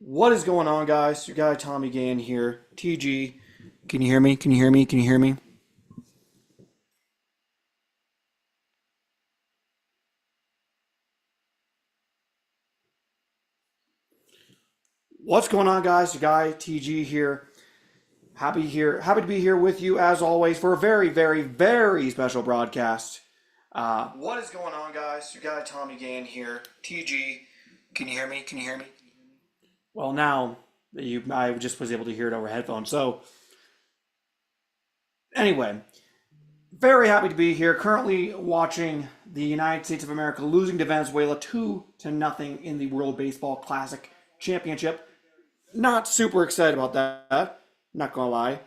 What is going on, guys? Your guy Tommy Gann here. TG. Can you hear me? Can you hear me? Can you hear me? What's going on, guys? Your guy TG here. Happy to be here with you as always for a very, very, very special broadcast. What is going on, guys? Your guy Tommy Gann here. TG. Can you hear me? Can you hear me? Well, now I just was able to hear it over headphones. So anyway, very happy to be here. Currently watching the United States of America losing to Venezuela 2-0 in the World Baseball Classic Championship. Not super excited about that. Not gonna lie,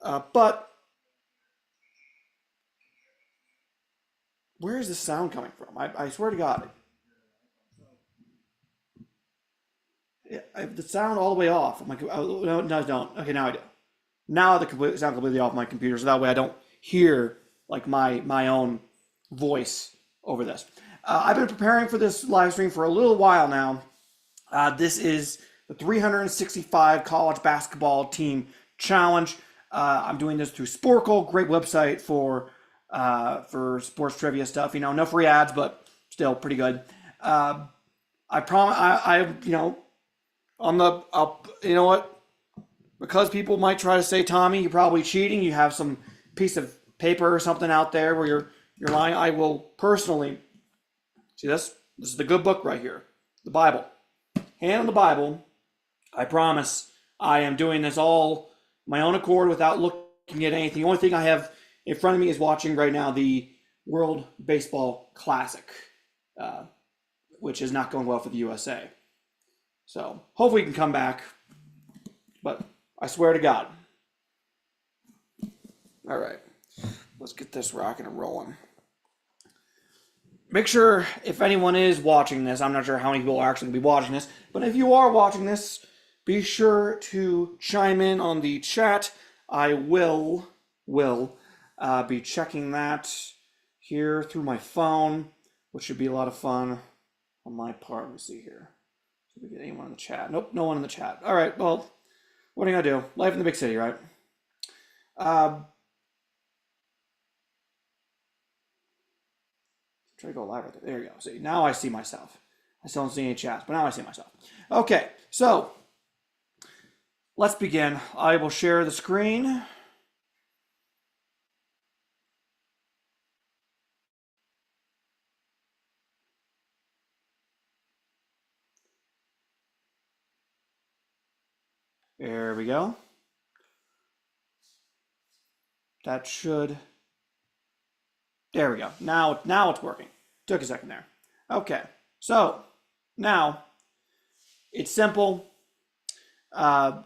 but where is this sound coming from? I swear to God, the sound all the way off. I'm like, oh, no, don't. Okay, now I do. Now the sound completely off my computer, so that way I don't hear like my own voice over this. I've been preparing for this live stream for a little while now. This is the 365 college basketball team challenge. I'm doing this through Sporkle, great website for sports trivia stuff. You know, no free ads, but still pretty good. I promise. On the up. You know what? Because people might try to say, Tommy, you're probably cheating. You have some piece of paper or something out there where you're lying. I will personally see this. This is the good book right here, the Bible. Hand on the Bible. I promise I am doing this all my own accord without looking at anything. The only thing I have in front of me is watching right now the World Baseball Classic, which is not going well for the USA. So hopefully we can come back, but I swear to God. All right, let's get this rocking and rolling. Make sure if anyone is watching this, I'm not sure how many people are actually going to be watching this, but if you are watching this, be sure to chime in on the chat. I will be checking that here through my phone, which should be a lot of fun on my part. Let me see here. Did we get anyone in the chat? Nope, no one in the chat. All right, well, what are you going to do? Life in the big city, right? Try to go live right there. There you go. See, now I see myself. I still don't see any chats, but now I see myself. Okay, so let's begin. I will share the screen. There we go. That should. There we go. Now it's working. Took a second there. Okay, so now it's simple. I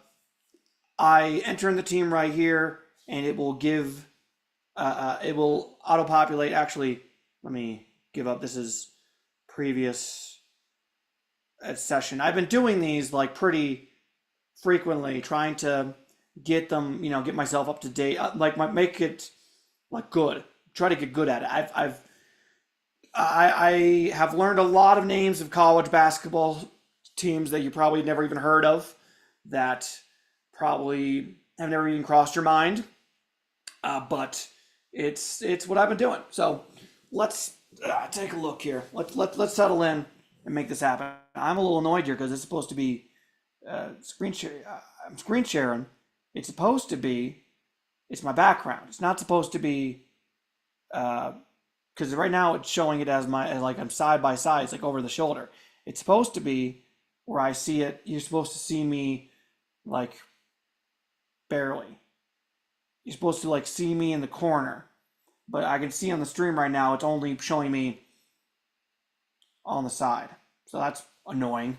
enter in the team right here, and it will give. It will auto-populate. Actually, let me give up. This is previous session. I've been doing these like pretty frequently, trying to get them, get myself up to date, make it like good. Try to get good at it. I have learned a lot of names of college basketball teams that you probably never even heard of, that probably have never even crossed your mind. But it's what I've been doing. So let's take a look here. Let's settle in and make this happen. I'm a little annoyed here because it's supposed to be screen share. I'm screen sharing. It's supposed to be. It's my background. It's not supposed to be. Because right now it's showing it as like I'm side by side. It's like over the shoulder. It's supposed to be where I see it. You're supposed to see me like barely. You're supposed to like see me in the corner, but I can see on the stream right now it's only showing me on the side. So that's annoying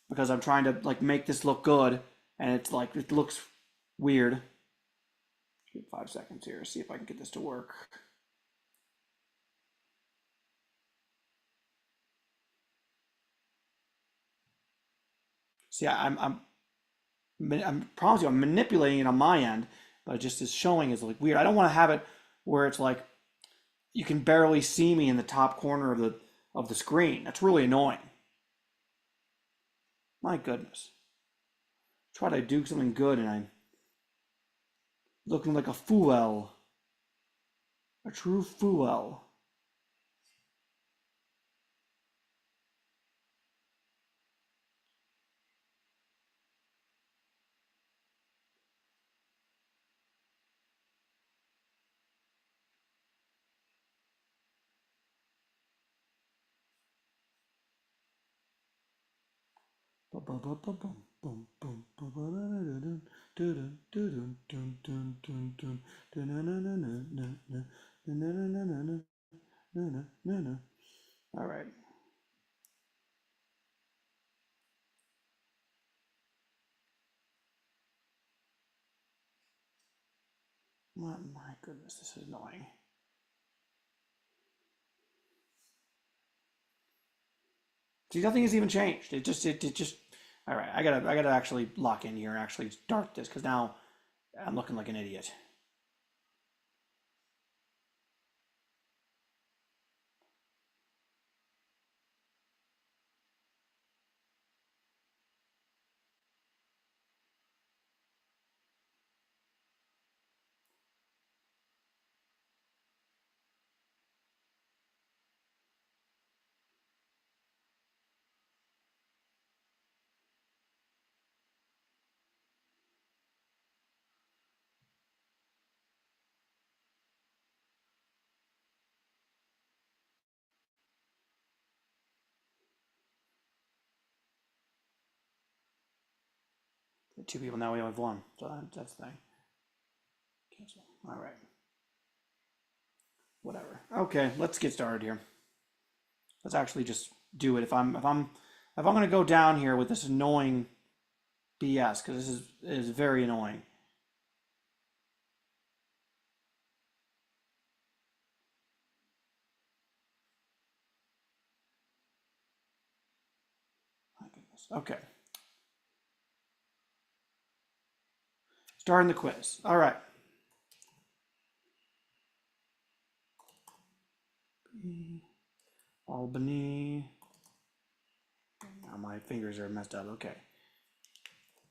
because I'm trying to like make this look good, and it's like it looks weird. Give 5 seconds here. See if I can get this to work. See, I'm promise you, I'm manipulating it on my end, but it just is showing is like weird. I don't want to have it where it's like you can barely see me in the top corner of the screen. That's really annoying. My goodness. Try to do something good and I'm looking like a fool. A true fool. All right. My goodness, this is annoying. See, nothing has even changed. It just. All right, I gotta actually lock in here and actually start this because now I'm looking like an idiot. Two people now. We only have one, so that's the thing. Cancel. All right. Whatever. Okay, let's get started here. Let's actually just do it. If I'm gonna go down here with this annoying BS because this is very annoying. My goodness. Okay. Starting the quiz. All right. Albany. Now my fingers are messed up. Okay.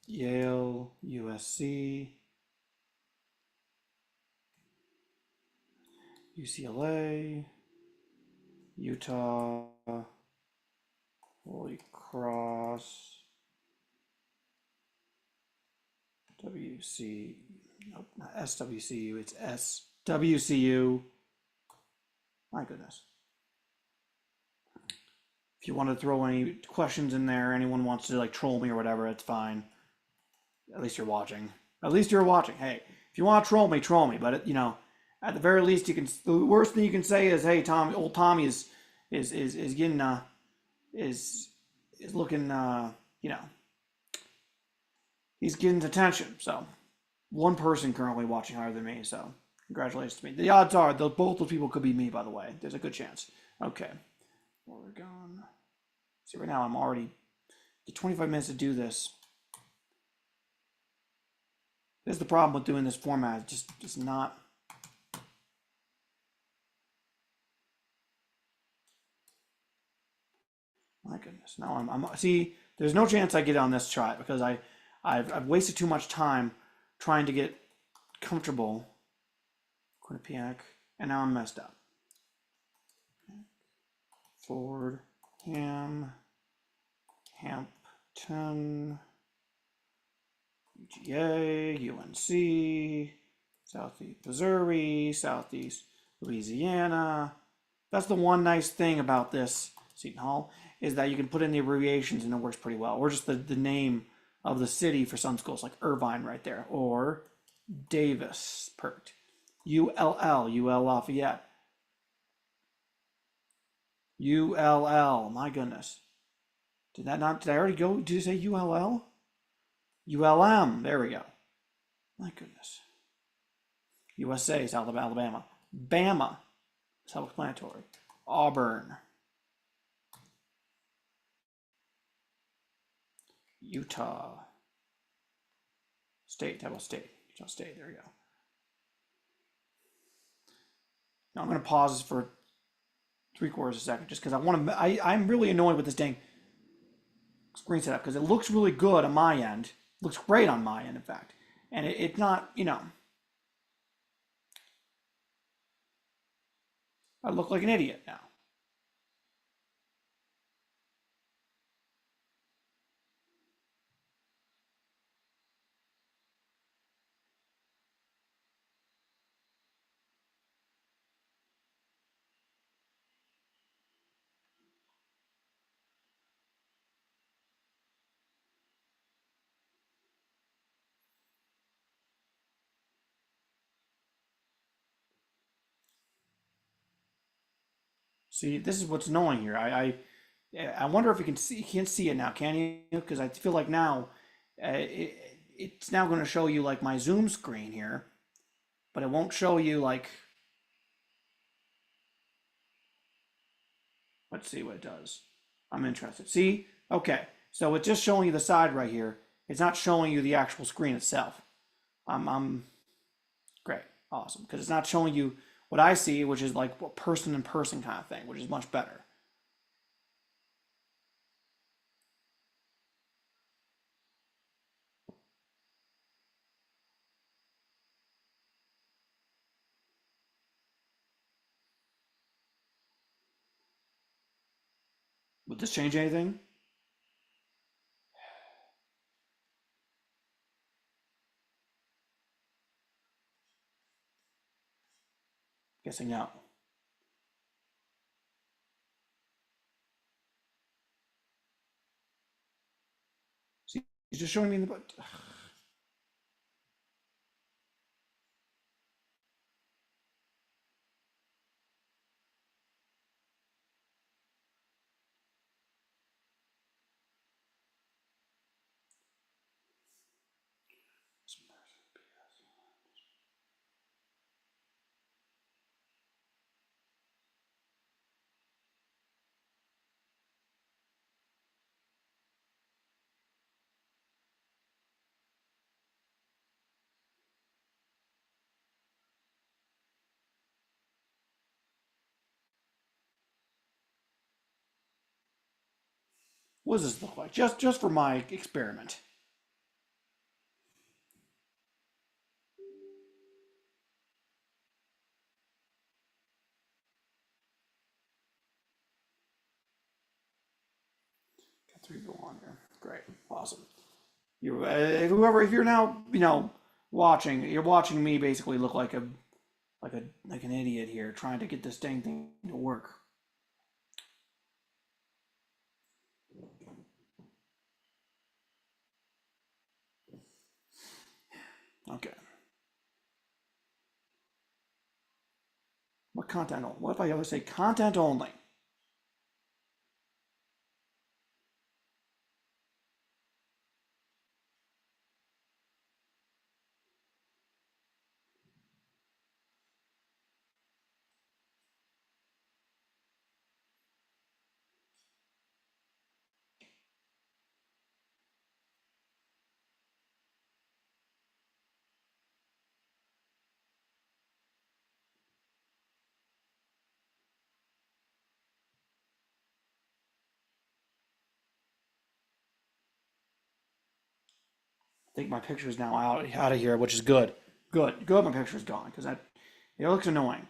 Yale, USC, UCLA, Utah, Holy Cross, WC, nope, not SWCU, it's SWCU. My goodness. If you want to throw any questions in there, anyone wants to like troll me or whatever, it's fine. At least you're watching. At least you're watching. Hey, if you want to troll me, troll me. But at the very least, you can. The worst thing you can say is, "Hey, Tommy, old Tommy is getting is looking he's getting attention." So one person currently watching higher than me. So congratulations to me. The odds are both those people could be me. By the way, there's a good chance. Okay, Oregon. See, right now I'm already the 25 minutes to do this. This is the problem with doing this format. It's just not. My goodness. Now I'm see. There's no chance I get on this try because I've wasted too much time trying to get comfortable. Quinnipiac, and now I'm messed up. Ford, Ham, Hampton, UGA, UNC, Southeast Missouri, Southeast Louisiana. That's the one nice thing about this Seton Hall is that you can put in the abbreviations and it works pretty well. Or just the name of the city for some schools, like Irvine right there. Or Davis, perfect. UL Lafayette. ULL, my goodness. Did I already go? Did you say ULL? ULM, there we go. My goodness. USA, South Alabama. Bama, self-explanatory. Auburn. Utah. State, how about state? Utah State, there we go. Now I'm going to pause this for 3/4 of a second just because I'm really annoyed with this dang screen setup because it looks really good on my end. Looks great on my end, in fact. And it's not, I look like an idiot now. See, this is what's annoying here. I wonder if you can see. You can't see it now, can you? Because I feel like now, it's now going to show you like my Zoom screen here, but it won't show you like. Let's see what it does. I'm interested. See, okay, so it's just showing you the side right here. It's not showing you the actual screen itself. I'm great, awesome, because it's not showing you what I see, which is like a person in person kind of thing, which is much better. Would this change anything? Guessing no. See, he's just showing me the. What does this look like? Just for my experiment. Got three go on here. Great, awesome. You, whoever, if you're now, watching, you're watching me basically look like an idiot here, trying to get this dang thing to work. Okay. What content? What if I always say content only? I think my picture is now out of here, which is good. Good. My picture's gone because that it looks annoying.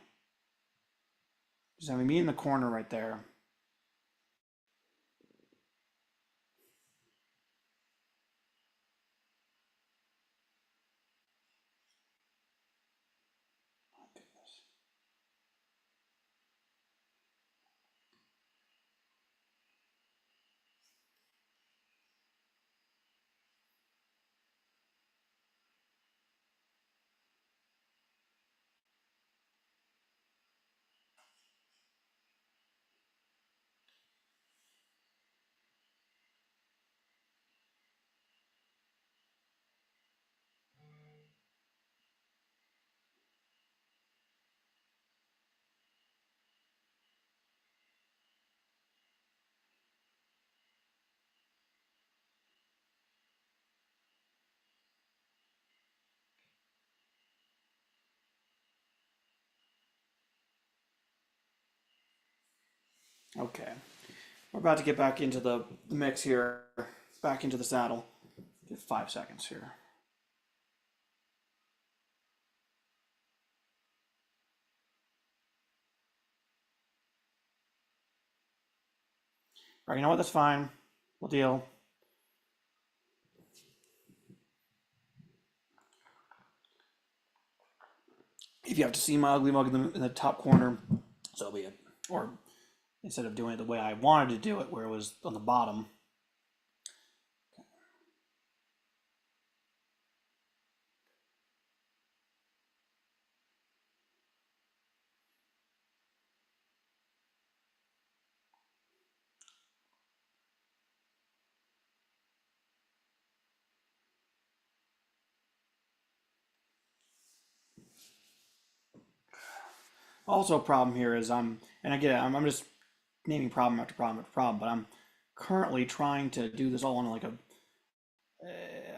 Just having me in the corner right there. Okay. We're about to get back into the mix here, back into the saddle. Give 5 seconds here. All right, you know what? That's fine. We'll deal. If you have to see my ugly mug in the top corner, so be it. Or instead of doing it the way I wanted to do it, where it was on the bottom. Also, a problem here is and I get it, I'm just naming problem after problem after problem, but I'm currently trying to do this all on like a,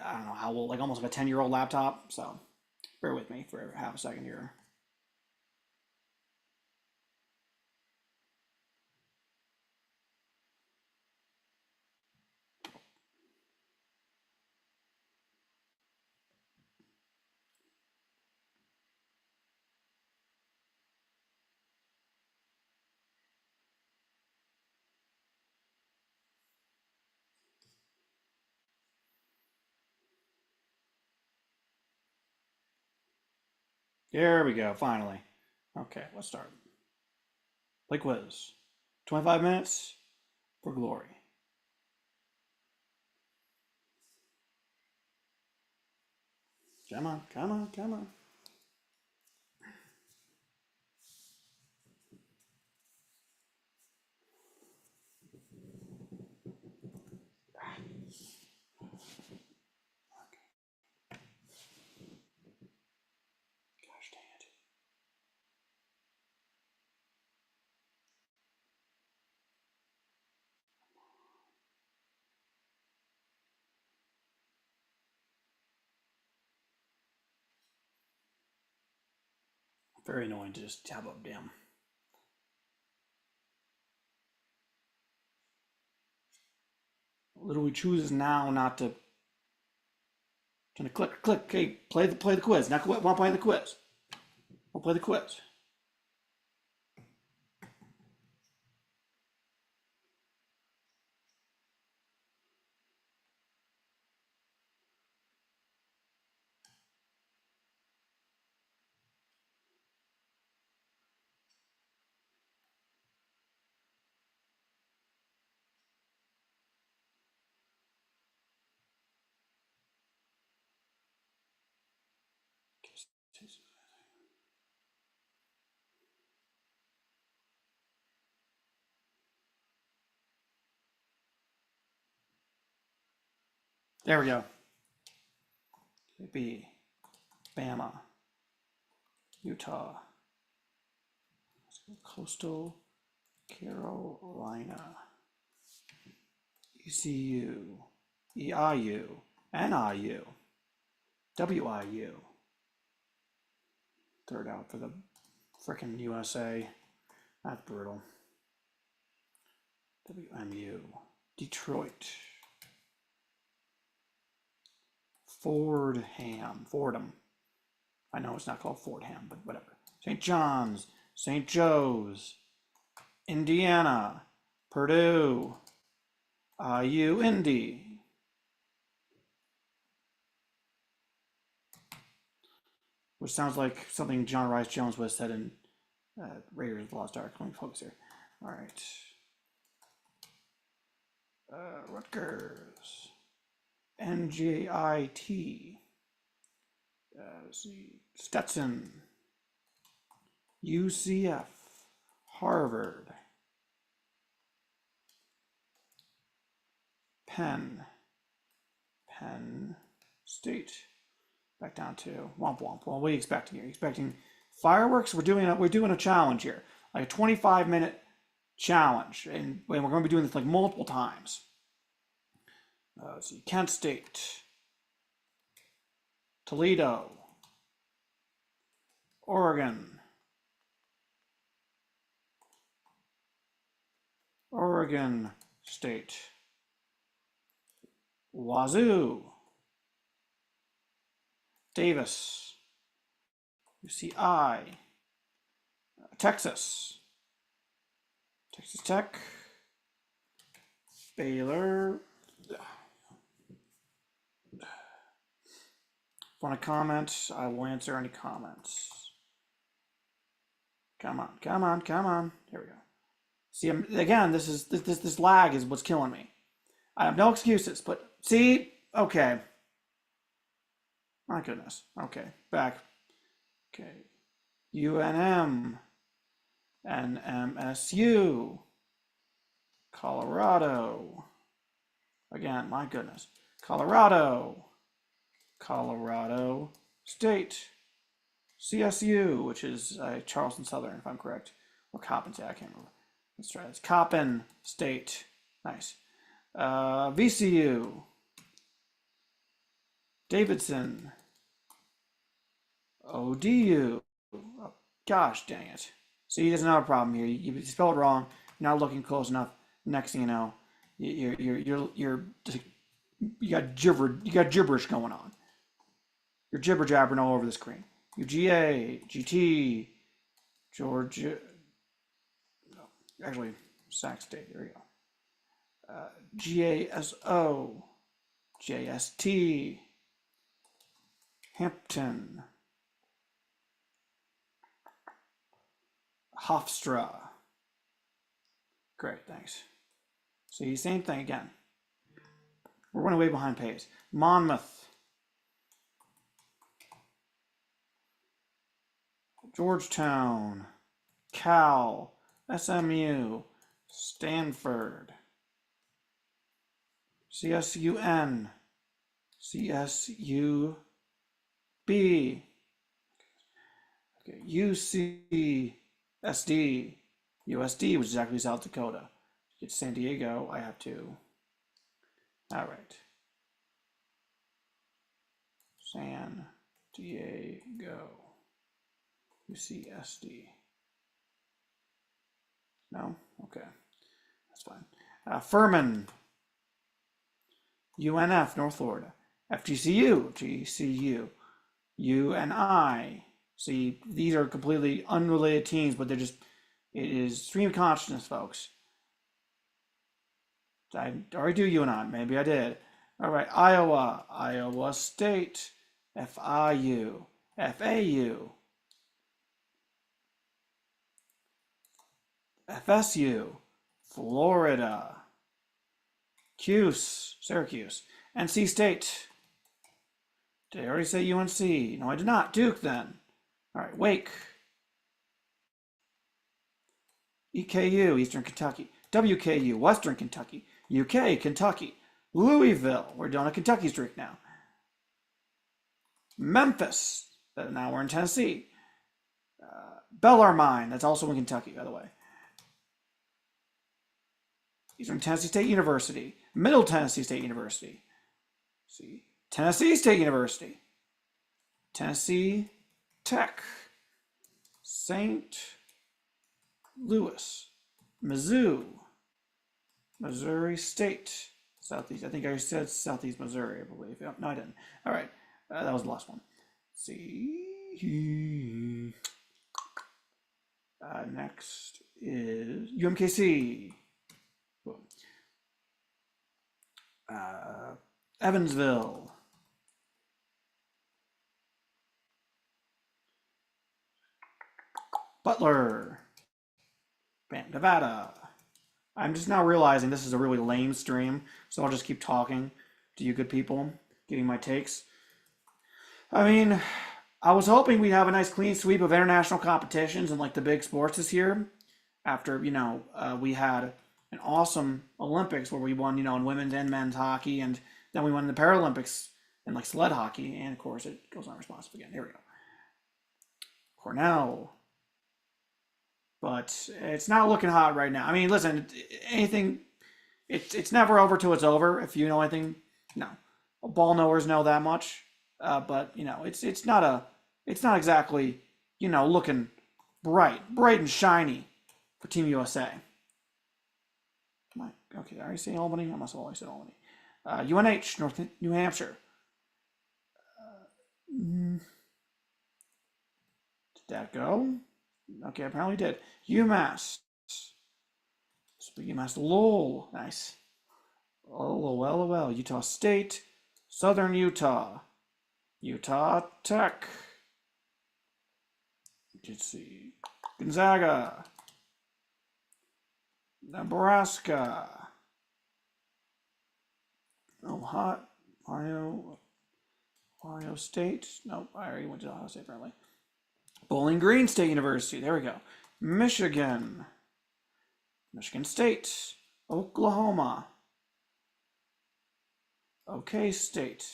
I don't know how old, like almost like a 10-year-old laptop. So bear with me for half a second here. There we go, finally. Okay, let's start. Play quiz. 25 minutes for glory. Come on, come on, come on. Gosh dang it. Very annoying to just have a damn. Literally chooses now not to. Trying to click. Okay, play the quiz. Not want to play the quiz. We'll play the quiz. There we go. CBB, Bama, Utah, Coastal Carolina, ECU, EIU, NIU, WIU. Third out for the frickin' USA. That's brutal. WMU, Detroit, Fordham. I know it's not called Fordham, but whatever. St. John's, St. Joe's, Indiana, Purdue, IU, Indy. Which sounds like something John Rice Jones would have said in Raiders of the Lost Ark. Let me focus here. All right. Rutgers, NJIT, Stetson, UCF, Harvard, Penn State. Back down to womp womp. Well, what are you expecting here? Are you expecting fireworks? We're doing a challenge here, like a 25-minute challenge, and we're going to be doing this like multiple times. Let's see, Kent State, Toledo, Oregon, State. Wazoo. Davis. UCI. Texas. Texas Tech. Baylor. Want to comment? I will answer any comments. Come on, come on, come on. Here we go. See, again, this lag is what's killing me. I have no excuses, but see, okay. My goodness. Okay, back. Okay. UNM, NMSU, Colorado. Again, my goodness. Colorado, Colorado State, CSU, which is Charleston Southern, if I'm correct, or Coppin State, I can't remember. Let's try this. Coppin State, nice. VCU, Davidson, ODU. Oh, gosh dang it. See, he doesn't have a problem here. You spelled it wrong. You're not looking close enough. Next thing you know, you got gibberish going on. You're jibber jabbering all over the screen. UGA, GT, Georgia. No, actually, Sac State. There you go. GASO, JST, Hampton, Hofstra. Great, thanks. See, same thing again. We're running way behind pace. Monmouth, Georgetown, Cal, SMU, Stanford, CSUN, CSUB, okay, UCSD, USD, which is actually South Dakota. To get to San Diego, I have to. All right. San Diego, UCSD. No? Okay. That's fine. Furman, UNF, North Florida. FGCU, GCU. UNI. See, these are completely unrelated teams, but they're just, it is stream of consciousness, folks. Did I already do UNI? Maybe I did. All right, Iowa, Iowa State, FIU, FAU, FSU, Florida, Cuse, Syracuse, NC State. Did I already say UNC? No, I did not. Duke, then. All right, Wake, EKU, Eastern Kentucky, WKU, Western Kentucky, UK, Kentucky, Louisville. We're doing a Kentucky streak now. Memphis. Now we're in Tennessee. Bellarmine. That's also in Kentucky, by the way. Eastern Tennessee State University. Middle Tennessee State University. See, Tennessee State University. Tennessee Tech. St. Louis. Mizzou. Missouri State. Southeast. I think I said Southeast Missouri, I believe. No, I didn't. All right. That was the last one. Let's see. Next is UMKC. Evansville. Butler. Bam, Nevada. I'm just now realizing this is a really lame stream, so I'll just keep talking to you good people, giving my takes. I mean, I was hoping we'd have a nice clean sweep of international competitions and like the big sports this year. After, we had an awesome Olympics where we won, in women's and men's hockey, and then we won the Paralympics in like sled hockey, and of course it goes unresponsive again. Here we go. Cornell. But it's not looking hot right now. I mean, listen, anything, it's never over till it's over. If you know anything, no, ball knowers know that much. But it's not exactly looking bright and shiny for Team USA. Okay, I already say Albany. I must have always said Albany. UNH, North New Hampshire. Did that go? Okay, apparently it did. UMass. UMass Lowell. Nice. LOL. Utah State. Southern Utah. Utah Tech. Let's see. Gonzaga. Nebraska. Ohio State. Nope, I already went to Ohio State apparently. Bowling Green State University. There we go. Michigan. Michigan State. Oklahoma. OK State.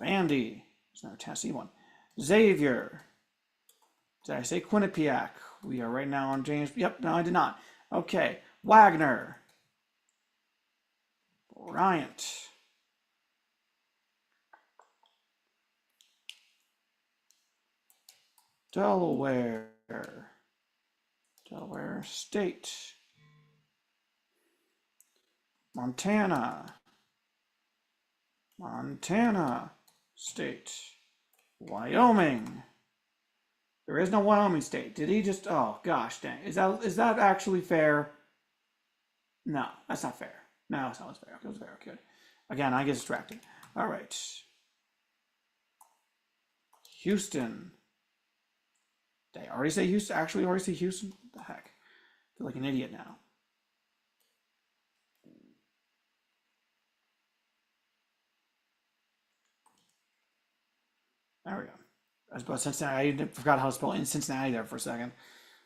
Vandy. There's another Tennessee one. Xavier. Did I say Quinnipiac? We are right now on James. Yep, no, I did not. Okay. Wagner. Bryant. Delaware State. Montana State. Wyoming. There is no Wyoming State. Did he just? Oh gosh, dang! Is that actually fair? No, that's not fair. No, it's not fair. It was fair. Good. Again, I get distracted. All right. Houston. Did I already say Houston? Actually, already say Houston? What the heck? I feel like an idiot now. There we go. I was about Cincinnati. I forgot how to spell in Cincinnati there for a second.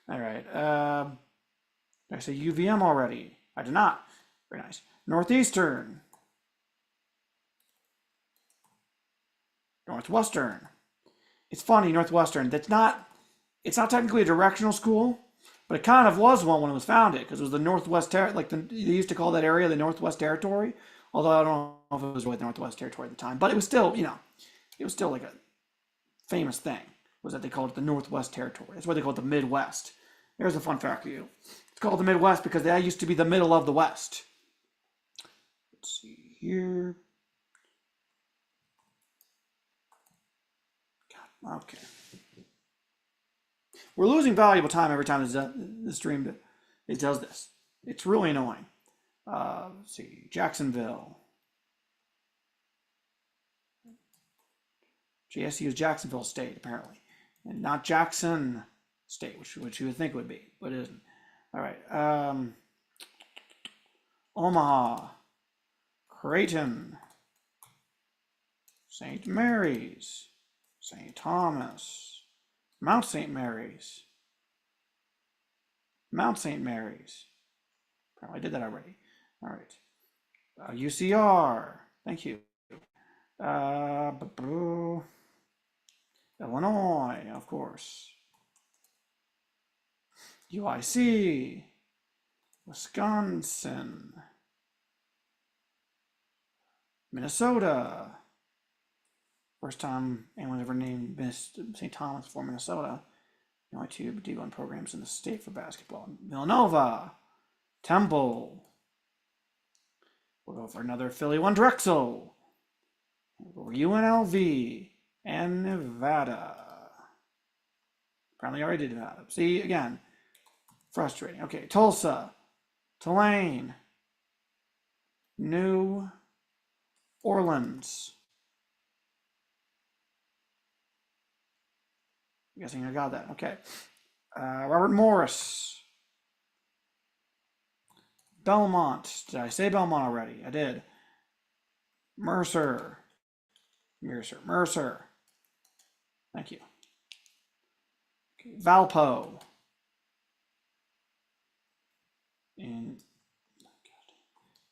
All right. Did I say UVM already? I did not. Very nice. Northeastern. Northwestern. It's funny, Northwestern. It's not technically a directional school, but it kind of was one when it was founded because it was the Northwest they used to call that area the Northwest Territory. Although I don't know if it was really the Northwest Territory at the time, but it was still, it was still like a famous thing was that they called it the Northwest Territory. That's why they call it the Midwest. There's a fun fact for you. It's called the Midwest because that used to be the middle of the West. Let's see here. God, okay. We're losing valuable time every time this stream it does this. It's really annoying. Let's see, Jacksonville. JSU is Jacksonville State, apparently, and not Jackson State, which you would think would be, but it isn't. All right. Omaha, Creighton, St. Mary's, St. Thomas, Mount St. Mary's. Apparently I did that already. All right. UCR. Thank you. Illinois, of course. UIC. Wisconsin. Minnesota. First time anyone's ever named St. Thomas for Minnesota. The only two D1 programs in the state for basketball. Villanova. Temple. We'll go for another Philly one. Drexel. UNLV. And Nevada. Apparently I already did Nevada. See, again, frustrating. Okay, Tulsa. Tulane. New Orleans. I'm guessing I got that. Okay. Robert Morris. Belmont. Did I say Belmont already? I did. Mercer. Thank you. Okay. Valpo.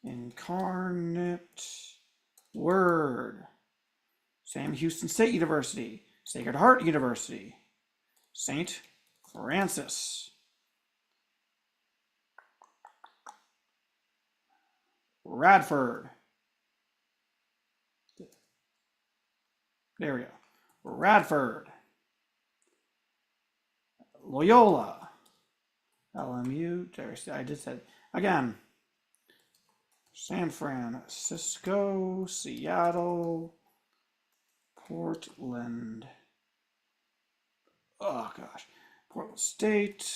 Incarnate Word. Sam Houston State University. Sacred Heart University. St. Francis. Radford. There we go. Radford. Loyola. LMU. I just said again. San Francisco, Seattle, Portland. Oh gosh, Portland State.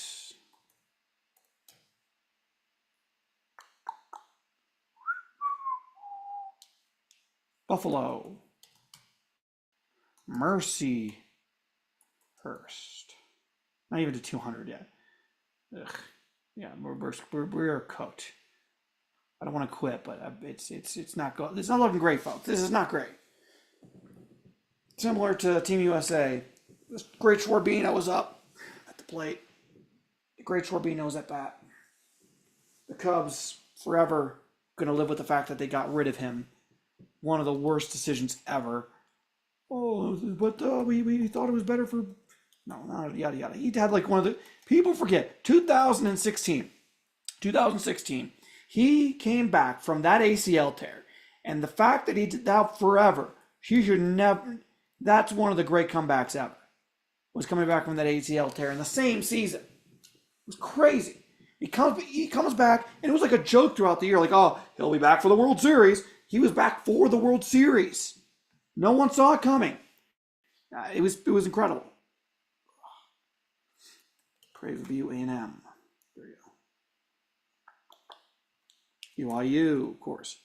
Buffalo. Mercyhurst. Not even to 200 yet. Ugh. Yeah, we're cooked. I don't want to quit, but it's not good. It's not looking great, folks. This is not great. Similar to Team USA, this great Schwarbino was up at the plate. The great Schwarbino's at bat. The Cubs forever gonna live with the fact that they got rid of him. One of the worst decisions ever. Oh, but we thought it was better for. No, not yada yada. He had like one of the people forget 2016. 2016. He came back from that ACL tear, and the fact that he did that forever, he should never. That's one of the great comebacks ever. Was coming back from that ACL tear in the same season. It was crazy. He comes back, and it was like a joke throughout the year. Like, oh, he'll be back for the World Series. He was back for the World Series. No one saw it coming. It was incredible. Prairie View A&M. There you go. BYU, of course.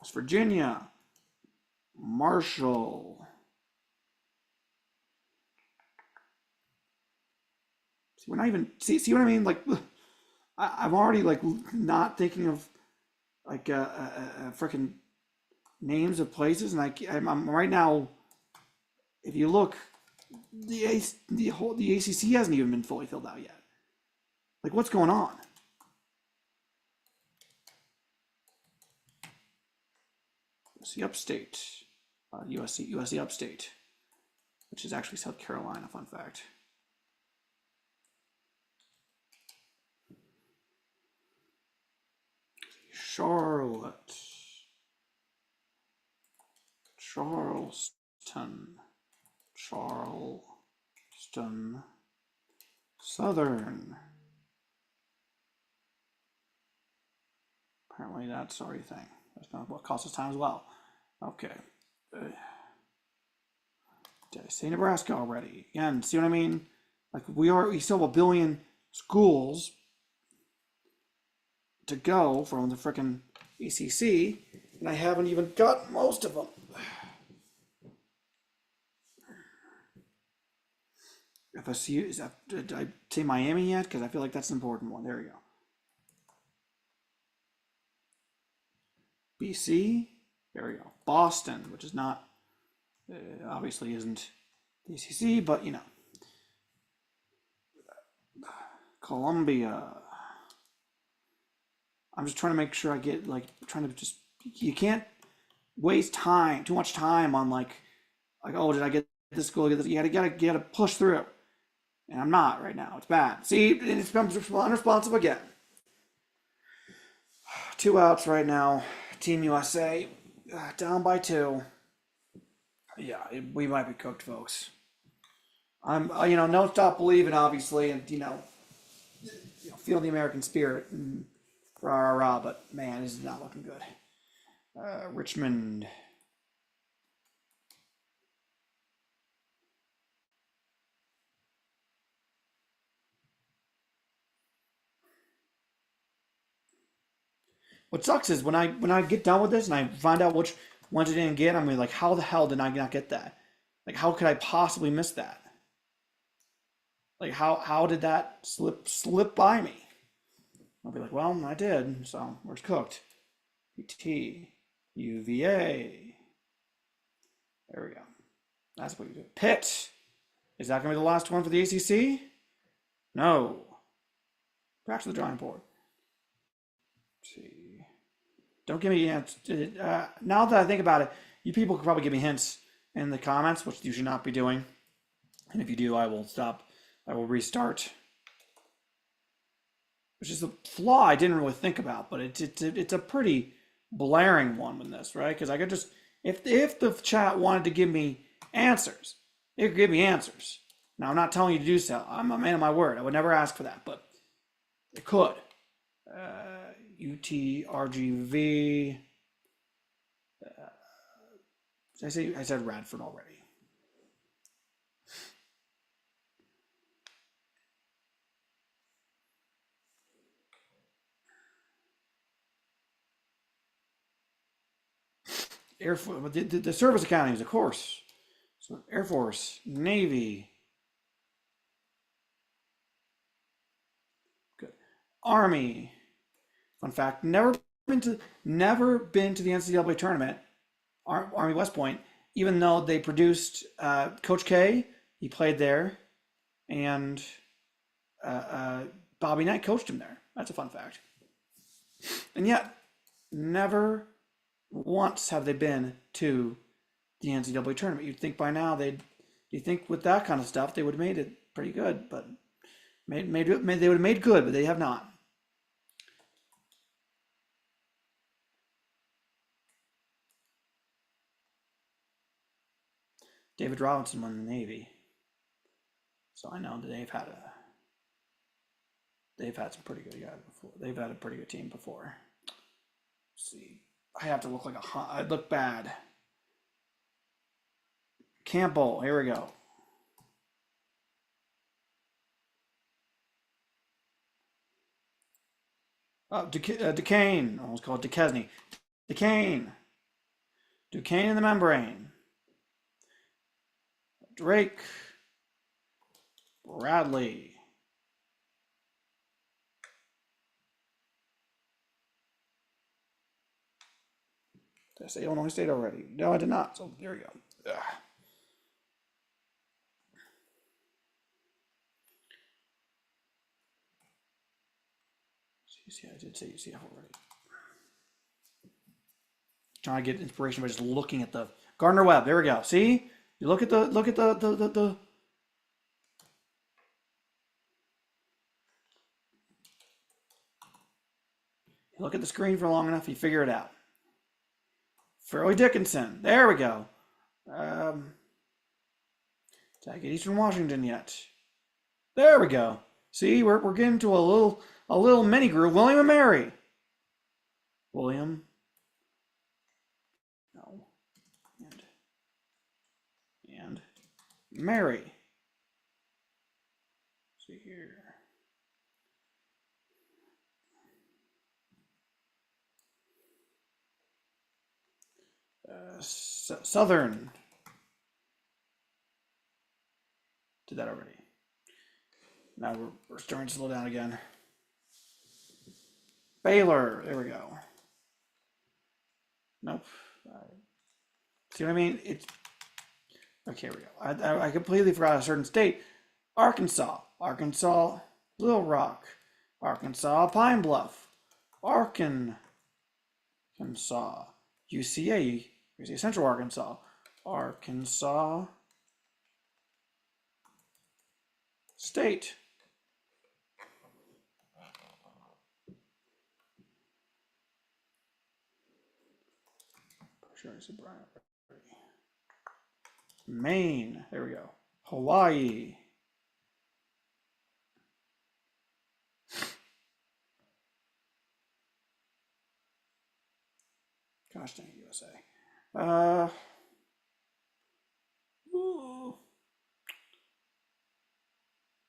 West Virginia. Marshall. See, we're not even see what I mean. Like, I'm already like not thinking of like freaking names of places, and I'm right now. If you look, the ACC hasn't even been fully filled out yet. Like, what's going on? USC Upstate, USC Upstate, which is actually South Carolina. Fun fact. Charlotte, Charleston, Southern. Apparently that's already a thing. That's not what costs us time as well. Okay. Did I say Nebraska already? Again, see what I mean? Like we still have a billion schools to go from the frickin' ACC, and I haven't even got most of them. FSU, is that, did I say Miami yet? Because I feel like that's an important one. There we go. BC, there we go. Boston, which is not, obviously isn't the ACC, but you know. Columbia. I'm just trying to make sure I get like trying to just you can't waste too much time on like oh, did I get this school? Get this? You gotta push through, and I'm not right now. It's bad. See, it's unresponsive again. 2 outs right now. Team USA down by 2. Yeah, we might be cooked, folks. I'm don't stop believing, obviously, and feel the American spirit. And, rah, rah, rah, but man, this is not looking good. Richmond. What sucks is when I get done with this and I find out which ones I didn't get, I'm like, how the hell did I not get that? Like, how could I possibly miss that? Like, how did that slip by me? I'll be like, well, I did, so we're cooked. PT, UVA. There we go. That's what you do. Pitt. Is that going to be the last one for the ACC? No. Back to the drawing board. Let's see. Don't give me hints. Now that I think about it, you people could probably give me hints in the comments, which you should not be doing. And if you do, I will stop. I will restart. Which is a flaw I didn't really think about, but it's a pretty blaring one with this, right? Because I could just, if the chat wanted to give me answers, it could give me answers. Now, I'm not telling you to do so. I'm a man of my word. I would never ask for that, but it could. UTRGV. I said Radford already. Air Force, the service academies, of course. So Air Force, Navy, good. Army. Fun fact: never been to the NCAA tournament. Army West Point, even though they produced Coach K, he played there, and Bobby Knight coached him there. That's a fun fact. And yet, never once have they been to the NCAA tournament. You'd think by now you think with that kind of stuff they would have made it pretty good, but they would have made good, but they have not. David Robinson won the Navy, so I know that they've had some pretty good guys before. They've had a pretty good team before. Let's see, I have to look like I look bad. Campbell, here we go. Duquesne, almost called Duquesne. Duquesne in the membrane. Drake, Bradley. Did I say Illinois State already? No, I did not. So there we go. Ugh. See, I did say UCF already. Trying to get inspiration by just looking at the Gardner Webb. There we go. See, you look at the you look at the screen for long enough, you figure it out. Fairleigh Dickinson. There we go. Did I get Eastern Washington yet? There we go. See, we're getting to a little mini group. William and Mary. William. No. And Mary. Let's see here. Southern. Did that already. Now we're starting to slow down again. Baylor. There we go. Nope. See what I mean? It's okay. Here we go. I completely forgot a certain state. Arkansas. Little Rock. Arkansas. Pine Bluff. Arkansas. UCA. Central Arkansas. Arkansas State. Maine. There we go. Hawaii. Gosh dang it, USA.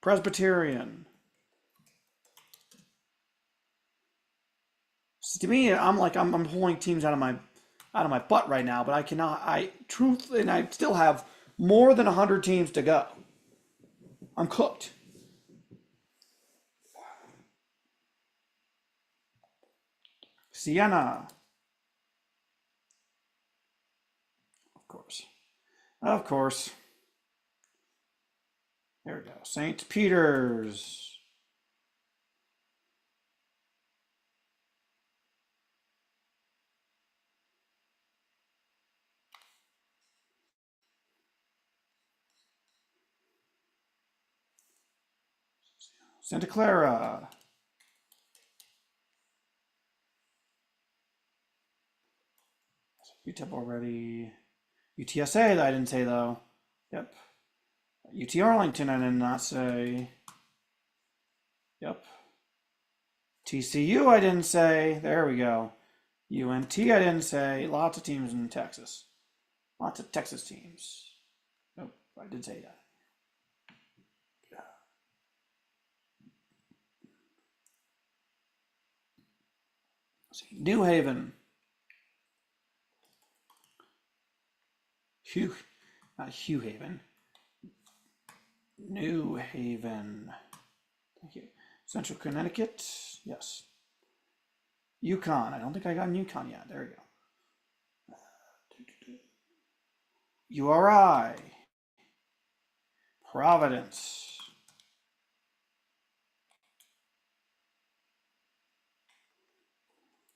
Presbyterian. So to me, I'm pulling teams out of my butt right now, but I cannot. I still have more than 100 teams to go. I'm cooked. Siena. Of course. There we go. St. Peter's. Santa Clara. UTEP already. UTSA that I didn't say though. Yep. UT Arlington, I did not say. Yep. TCU, I didn't say. There we go. UNT, I didn't say. Lots of teams in Texas. Lots of Texas teams. Nope, I did say that. Let's see, New Haven. Not Hugh Haven. New Haven. Thank you. Central Connecticut. Yes. Yukon. I don't think I got Yukon yet. There we go. URI. Providence.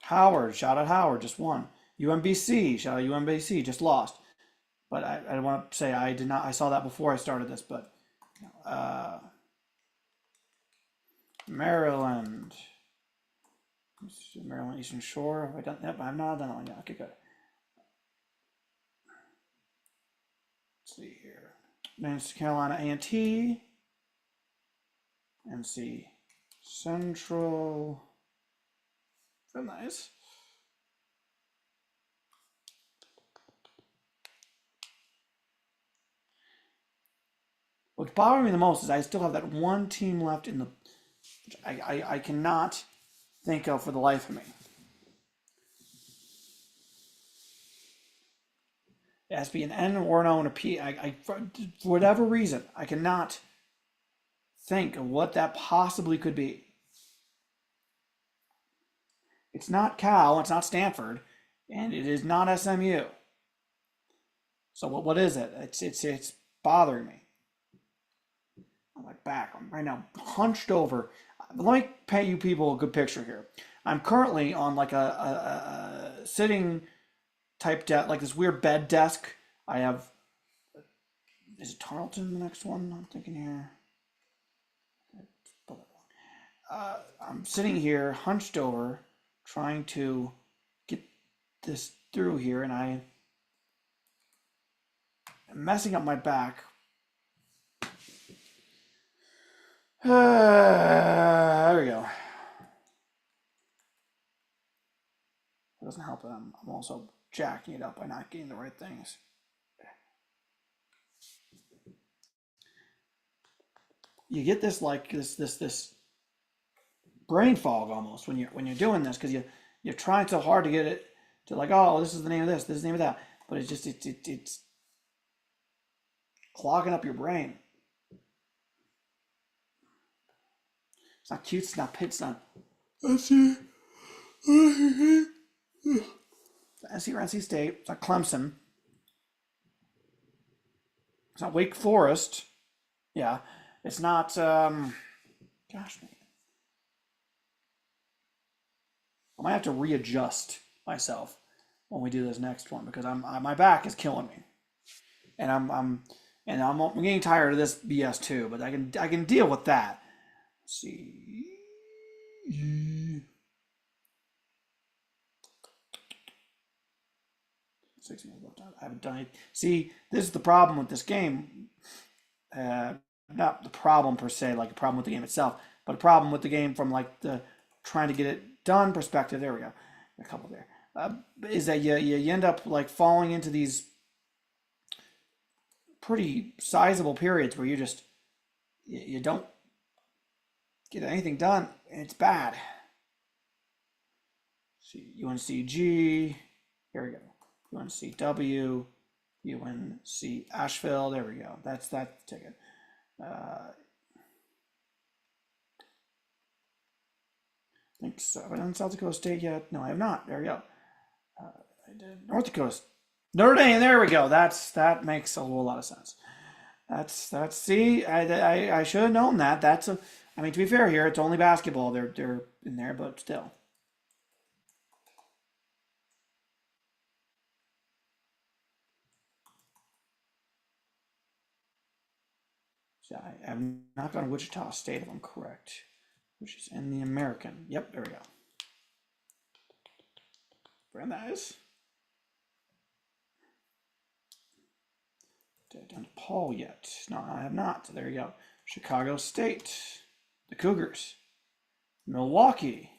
Howard. Shout out Howard. Just won. UMBC. Shout out UMBC. Just lost. But I want to say I did not. I saw that before I started this. But Maryland. Maryland Eastern Shore. Have I done? Yep, I've not done that one yet. Okay, good. Let's see here. North Carolina A&T. NC Central. Very nice. What's bothering me the most is I still have that one team left in the. Which I cannot think of for the life of me. It has to be an N or an O and a P. For whatever reason, I cannot think of what that possibly could be. It's not Cal, it's not Stanford, and it is not SMU. So what is it? It's bothering me. On my back, I'm right now hunched over. Let me paint you people a good picture here. I'm currently on like a sitting type desk, like this weird bed desk. I have, is it Tarleton the next one? I'm thinking here. I'm sitting here hunched over, trying to get this through here, and I am messing up my back. There we go. It doesn't help that I'm also jacking it up by not getting the right things. You get this like this brain fog almost when you're doing this because you're trying so hard to get it to like, oh, this is the name of this is the name of that, but it's clogging up your brain. It's not cute. It's not pit. It's not. NC State. It's not Clemson. It's not Wake Forest. Yeah. It's not. Gosh, man. I might have to readjust myself when we do this next one because my back is killing me, and I'm getting tired of this BS too. But I can deal with that. Let's see. I haven't done it. See, this is the problem with this game. Not the problem per se, like a problem with the game itself, but a problem with the game from like the trying to get it done perspective. There we go, a couple there. Is that you end up like falling into these pretty sizable periods where you don't get anything done, and it's bad. See, UNCG, here we go. UNCW, UNC Asheville, there we go. That's that ticket. I think so. Have I done South Dakota State yet? No, I have not. There we go. I did North Dakota, Notre Dame. There we go. That makes a whole lot of sense. That's see, I should have known that. I mean, to be fair here, it's only basketball. They're in there, but still. So I'm not going to Wichita State if I'm correct, which is in the American. Yep, there we go. Very nice. Did I done Paul yet? No, I have not. So there you go. Chicago State, the Cougars. Milwaukee.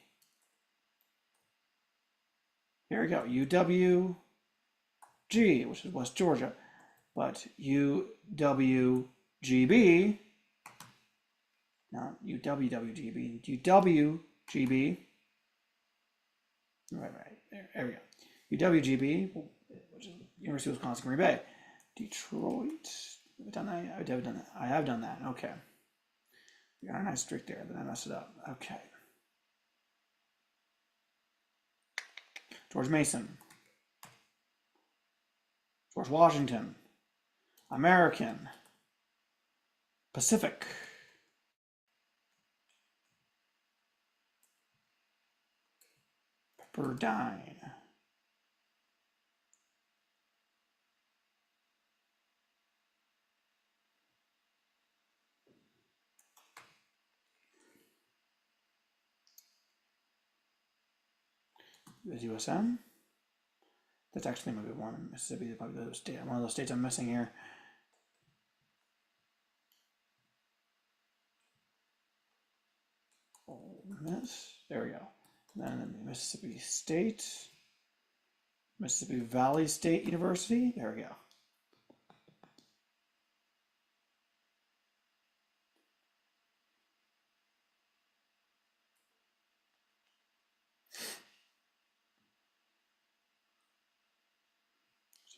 Here we go. UWG, which is West Georgia. But UWGB, not UWWGB, UWGB. Right. There we go. UWGB, which is University of Wisconsin Green Bay. Detroit. Have I done that? I have done that. Okay. We got a nice streak there, then I messed it up. Okay. George Mason. George Washington. American. Pacific. Pepperdine. Is USM? That's actually maybe one in Mississippi. Probably one of those states I'm missing here. Ole Miss. There we go. Then Mississippi State. Mississippi Valley State University. There we go.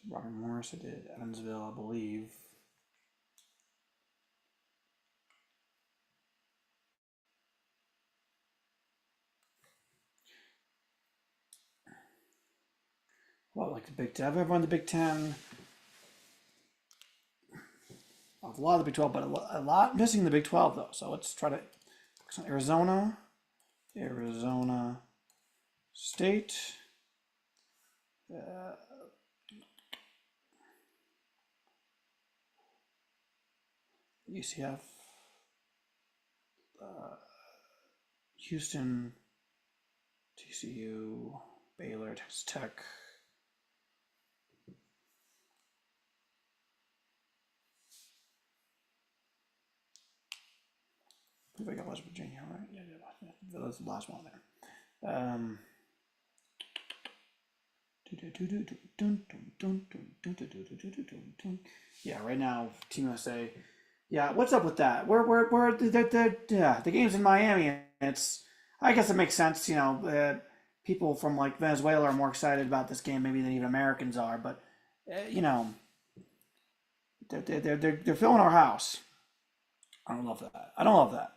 Robert Morris, I did Evansville, I believe. Well, like the Big Ten. I've ever run the Big Ten. A lot of the Big 12, but a lot missing the Big 12 though. So let's try to. Arizona State. UCF, Houston, TCU, Baylor, Texas Tech. I believe I got West Virginia, right? Yeah, that was the last one there. Yeah, right now, Team USA. Yeah, what's up with that? Where the game's in Miami, and I guess it makes sense. You know, people from like Venezuela are more excited about this game maybe than even Americans are, but you know, they're filling our house. I don't love that.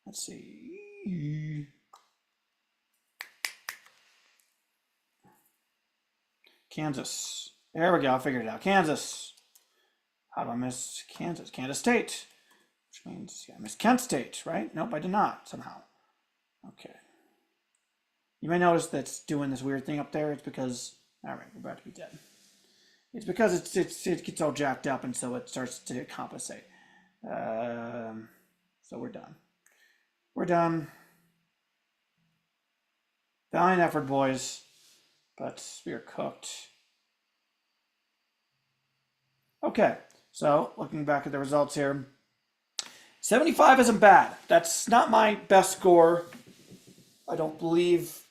Let's see. Kansas. There we go. I figured it out. Kansas. How do I miss Kansas? Kansas State. Which means, yeah, I missed Kent State, right? Nope, I did not somehow. Okay. You may notice that's doing this weird thing up there. It's because, all right, we're about to be dead. It's because it gets all jacked up, and so it starts to compensate. So we're done. We're done. Valiant effort, boys. But we are cooked. Okay, so looking back at the results here, 75 isn't bad. That's not my best score. I don't believe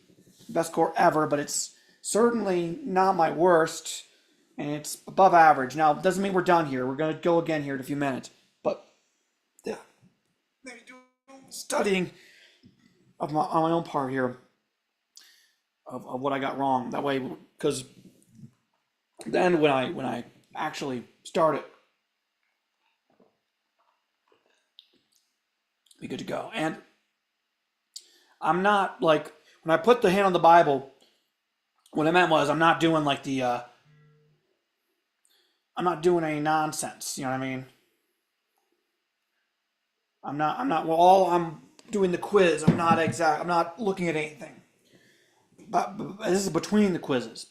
best score ever, but it's certainly not my worst, and it's above average. Now, it doesn't mean we're done here. We're going to go again here in a few minutes, but yeah, maybe do studying on my own part here. Of what I got wrong. That way, because then when I actually start it, be good to go. And I'm not like when I put the hand on the Bible. What I meant was I'm not doing like the I'm not doing any nonsense. You know what I mean? I'm not. Well, I'm doing the quiz. I'm not looking at anything. But this is between the quizzes.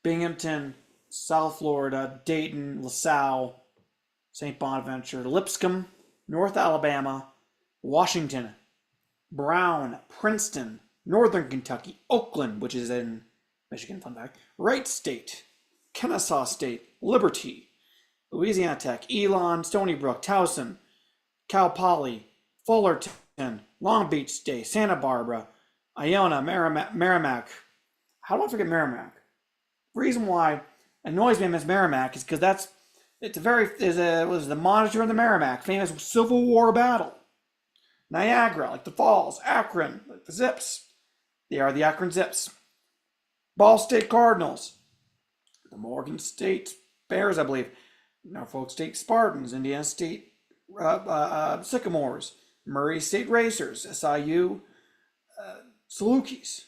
Binghamton, South Florida, Dayton, LaSalle, St. Bonaventure, Lipscomb, North Alabama, Washington, Brown, Princeton, Northern Kentucky, Oakland, which is in Michigan, fun fact, Wright State, Kennesaw State, Liberty, Louisiana Tech, Elon, Stony Brook, Towson, Cal Poly, Fullerton, Long Beach State, Santa Barbara, Iona, Merrimack. How do I forget Merrimack? The reason why it annoys me as Merrimack is because was the monitor of the Merrimack, famous Civil War battle. Niagara, like the Falls, Akron, like the Zips. They are the Akron Zips. Ball State Cardinals, the Morgan State Bears, I believe. Norfolk State Spartans, Indiana State Sycamores, Murray State Racers, SIU Salukis,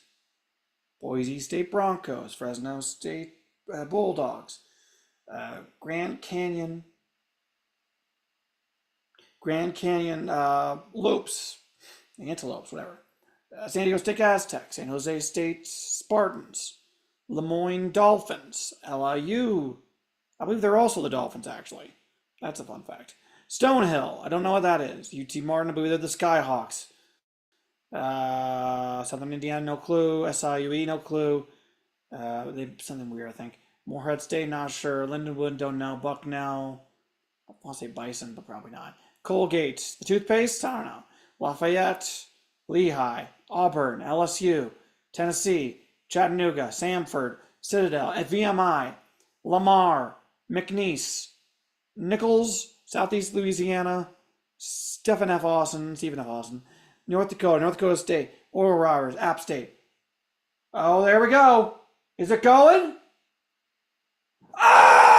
Boise State Broncos, Fresno State Bulldogs, Grand Canyon Lopes, Antelopes, whatever. San Diego State Aztecs, San Jose State Spartans, Lemoyne Dolphins, LIU. I believe they're also the Dolphins, actually. That's a fun fact. Stonehill, I don't know what that is. UT Martin, I believe they're the Skyhawks. Southern Indiana, no clue. SIUE, no clue. They something weird, I think. Morehead State, not sure. Lindenwood, don't know. Bucknell, I want to say Bison, but probably not. Colgate, the toothpaste, I don't know. Lafayette, Lehigh, Auburn, LSU, Tennessee, Chattanooga, Samford, Citadel, at VMI, Lamar, McNeese, Nichols, Southeast Louisiana, Stephen F. Austin, North Dakota State, Oral Roberts, App State. Oh, there we go. Is it going? Oh!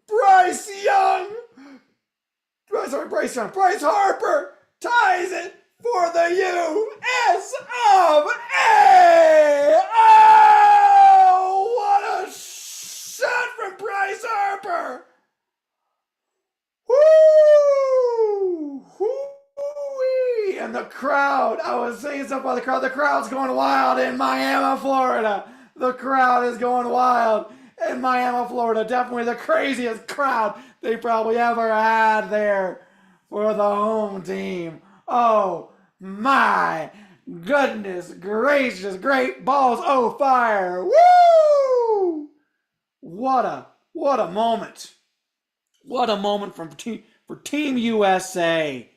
Bryce Young! Bryce Harper ties it for the U.S. of A! Oh, what a shot from Bryce Harper! Woo! Woo-wee! And the crowd, I was saying stuff about the crowd. The crowd's going wild in Miami, Florida. The crowd is going wild in Miami, Florida. Definitely the craziest crowd they probably ever had there for the home team. Oh my goodness gracious, great balls, oh fire. Woo! What a moment. What a moment for Team USA.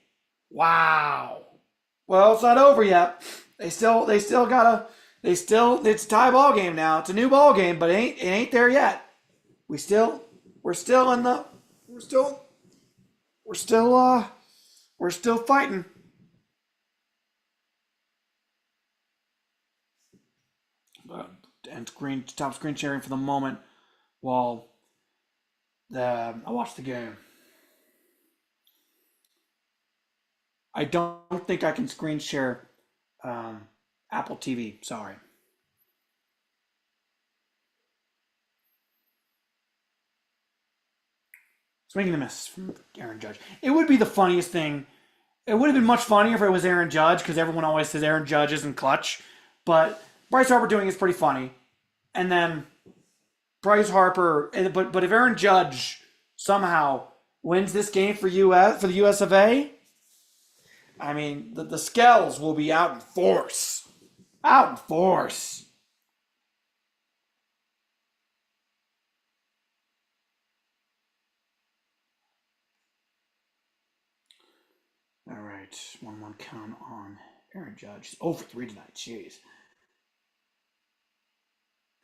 Wow. Well, it's not over yet. It's a tie ball game now. It's a new ball game, but it ain't there yet. We're still fighting. And top screen sharing for the moment while I watch the game. I don't think I can screen share Apple TV. Sorry. Swinging a miss from Aaron Judge. It would be the funniest thing. It would have been much funnier if it was Aaron Judge, because everyone always says Aaron Judge isn't clutch. But Bryce Harper doing it is pretty funny. And then Bryce Harper, but if Aaron Judge somehow wins this game for the US of A, I mean, the Skells will be out in force. Out in force. All right, 1-1 count on Aaron Judge. He's 0 for 3 tonight. Jeez.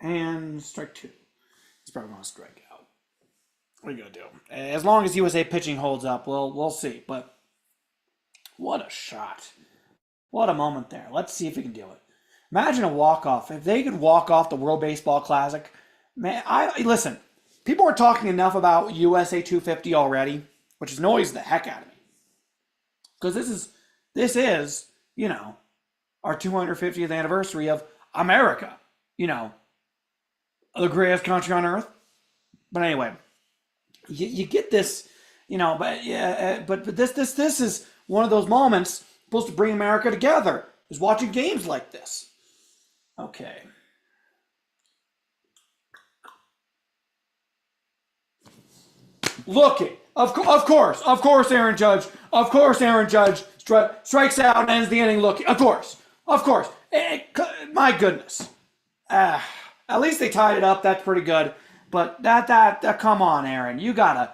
And strike 2. He's probably going to strike out. What are you going to do? As long as USA pitching holds up, we'll see. But what a shot. What a moment there. Let's see if we can do it. Imagine a walk-off. If they could walk off the World Baseball Classic, man, listen, people are talking enough about USA 250 already, which annoys the heck out of me. Because this is, our 250th anniversary of America. The greatest country on earth. But anyway, you get this, but this is one of those moments supposed to bring America together, is watching games like this. Okay. Looking. Of course, Aaron Judge. Of course, Aaron Judge strikes out and ends the inning looking. Of course. My goodness. At least they tied it up. That's pretty good. But that come on, Aaron. You gotta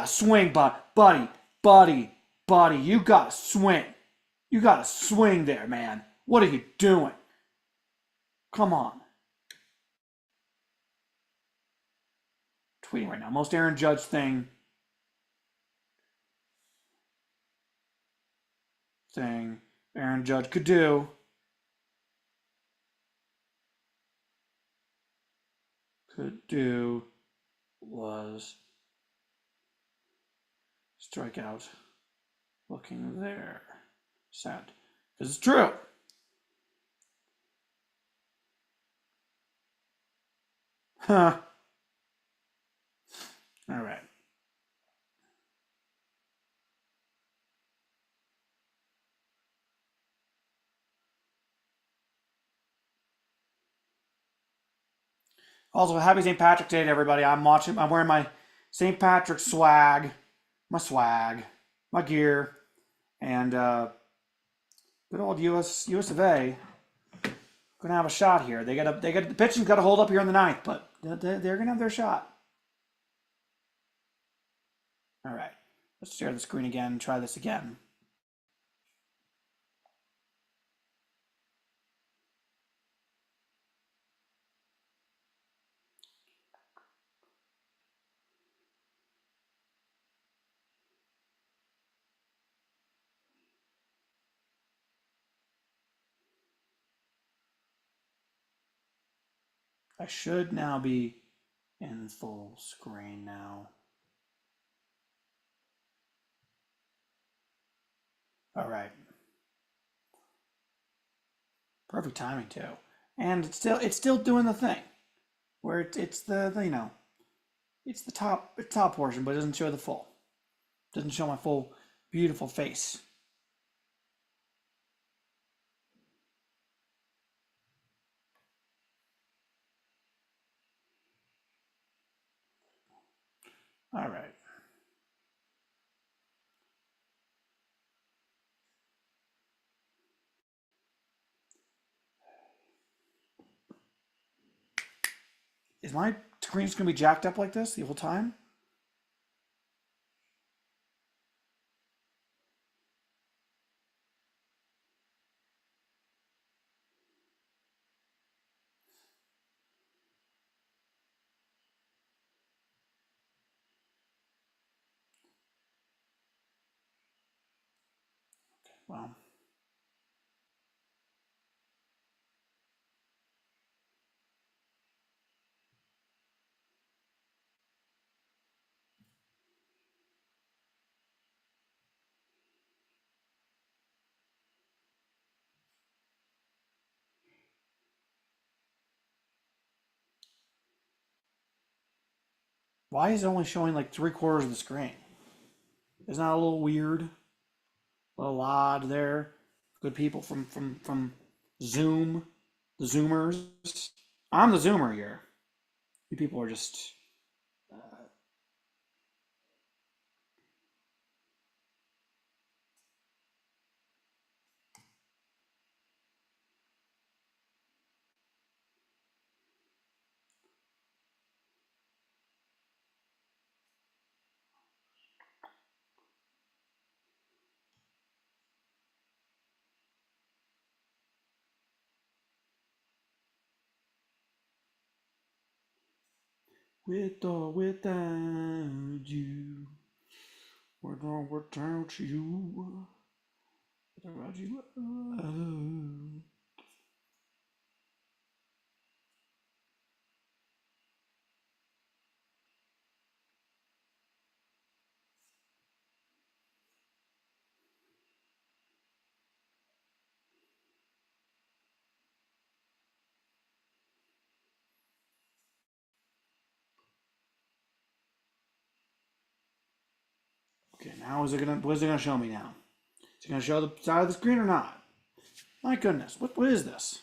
swing, buddy. You gotta swing. You gotta swing there, man. What are you doing? Come on. Tweeting right now. Most Aaron Judge thing Aaron Judge could do was strike out looking there. Sad. Because it's true. Huh. All right. Also, happy St. Patrick's Day to everybody. I'm wearing my St. Patrick's swag, my gear, and good old US of A gonna have a shot here. The pitching's got to hold up here in the ninth, but they're gonna have their shot. All right, let's share the screen again. Try this again. I should now be in full screen now. All right. Perfect timing too. And it's still doing the thing where it's the it's the top portion, but it doesn't show the full. Doesn't show my full beautiful face. All right. Is my screen just gonna be jacked up like this the whole time? Well, why is it only showing like 3/4 of the screen? Isn't that a little weird? A little odd there. Good people from Zoom, the Zoomers. I'm the Zoomer here. You people are just with or without you. With or without you. Without you. Okay, now what is it gonna show me now? Is it gonna show the side of the screen or not? My goodness, what is this?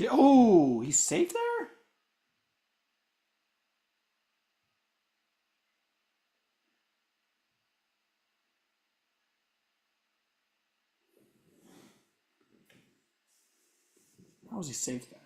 Oh, he's safe there? How was he safe there?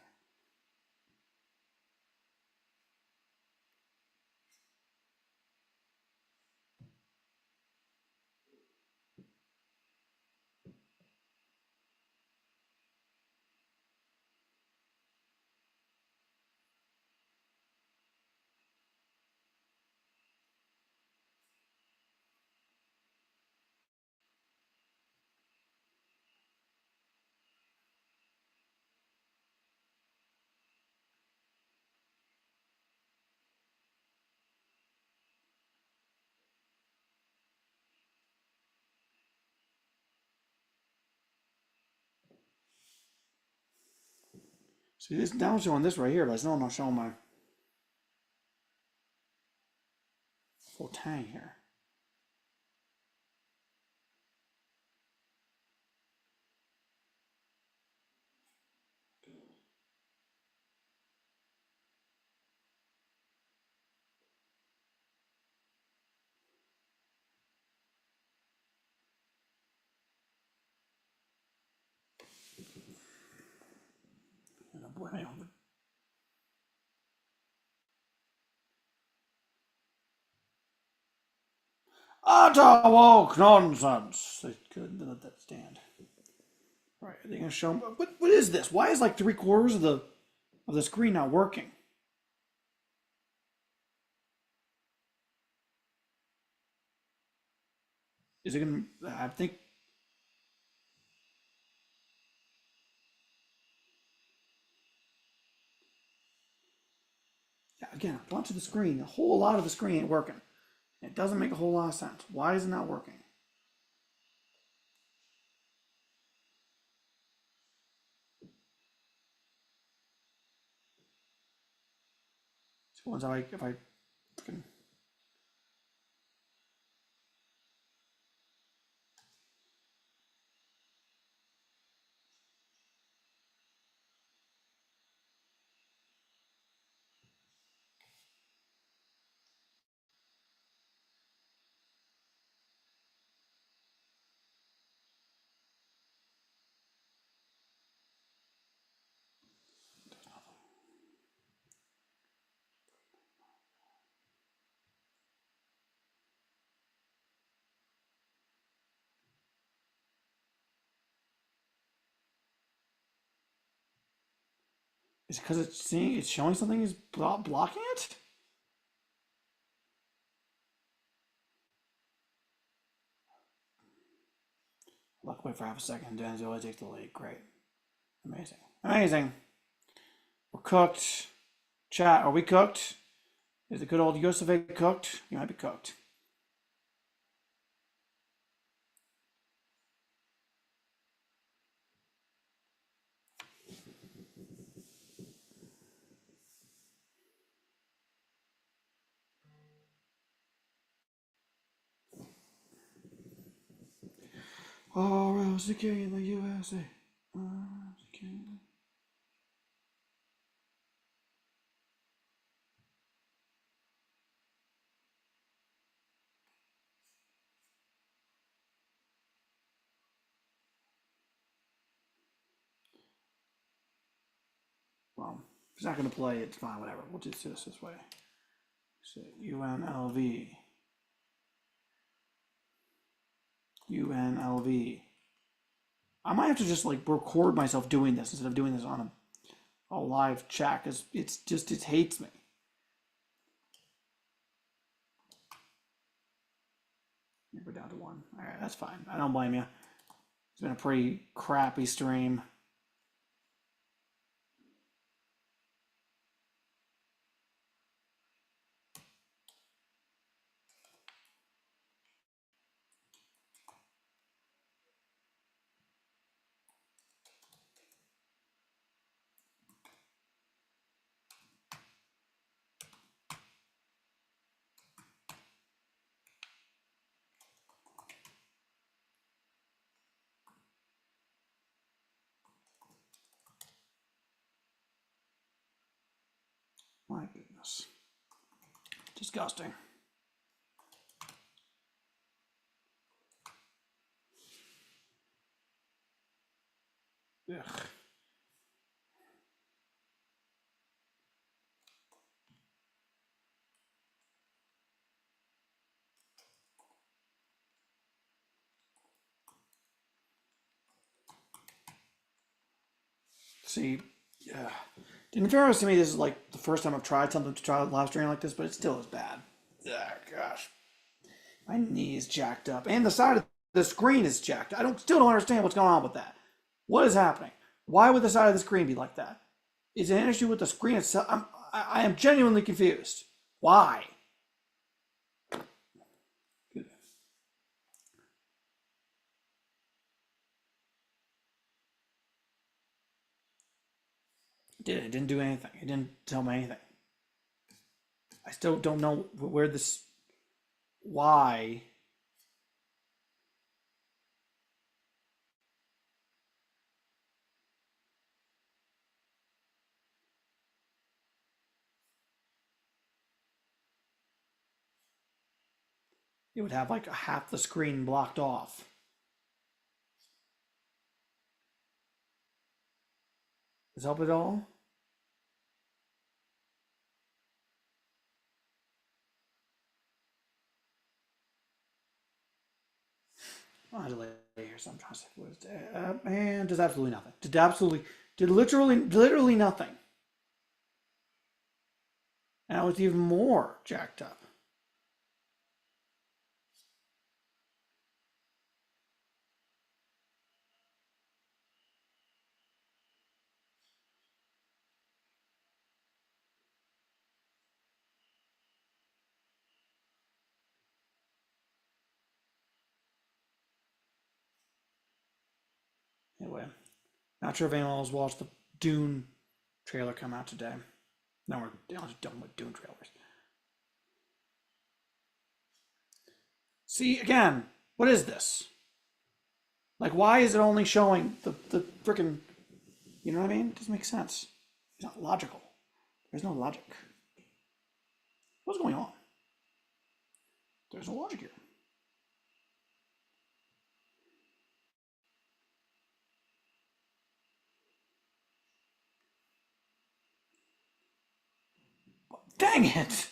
See, this now I'm showing this right here, but it's not showing my full tang here. Oh boy, utter woke nonsense. They couldn't let that stand. All right, are they gonna show me? What is this? Why is like 3/4 of the screen not working? Is it gonna? I think. Yeah, again, a bunch of the screen, a whole lot of the screen ain't working. It doesn't make a whole lot of sense. Why is it not working? So once if I can. Is it because it's showing something is blocking it? Look, wait for half a second. Denzel takes the lead. Great, amazing, amazing. We're cooked. Chat, are we cooked? Is the good old Yosef cooked? You might be cooked. Oh, else the king in the USA. Well, if he's not going to play, it's fine, whatever. We'll just do this way. So, UNLV. UNLV. I might have to just like record myself doing this instead of doing this on a live chat because it hates me. We're down to one. All right, that's fine. I don't blame you. It's been a pretty crappy stream. My goodness. Disgusting. Ugh. See, yeah. In fairness to me, this is like the first time I've tried something to try live streaming like this, but it still is bad. Yeah, gosh. My knee is jacked up, and the side of the screen is jacked. Still don't understand what's going on with that. What is happening? Why would the side of the screen be like that? Is it an issue with the screen itself? I am genuinely confused. Why? It didn't do anything. It didn't tell me anything. I still don't know where this. Why? It would have like half the screen blocked off. Does it help at all? Oh, delay here, so I'm trying to say what is and does absolutely nothing. Did literally nothing. And it was even more jacked up. Anyway, not sure if anyone else watched the Dune trailer come out today. Now we're done with Dune trailers. See, again, what is this? Like, why is it only showing the freaking, you know what I mean? It doesn't make sense. It's not logical. There's no logic. What's going on? There's no logic here. Dang it!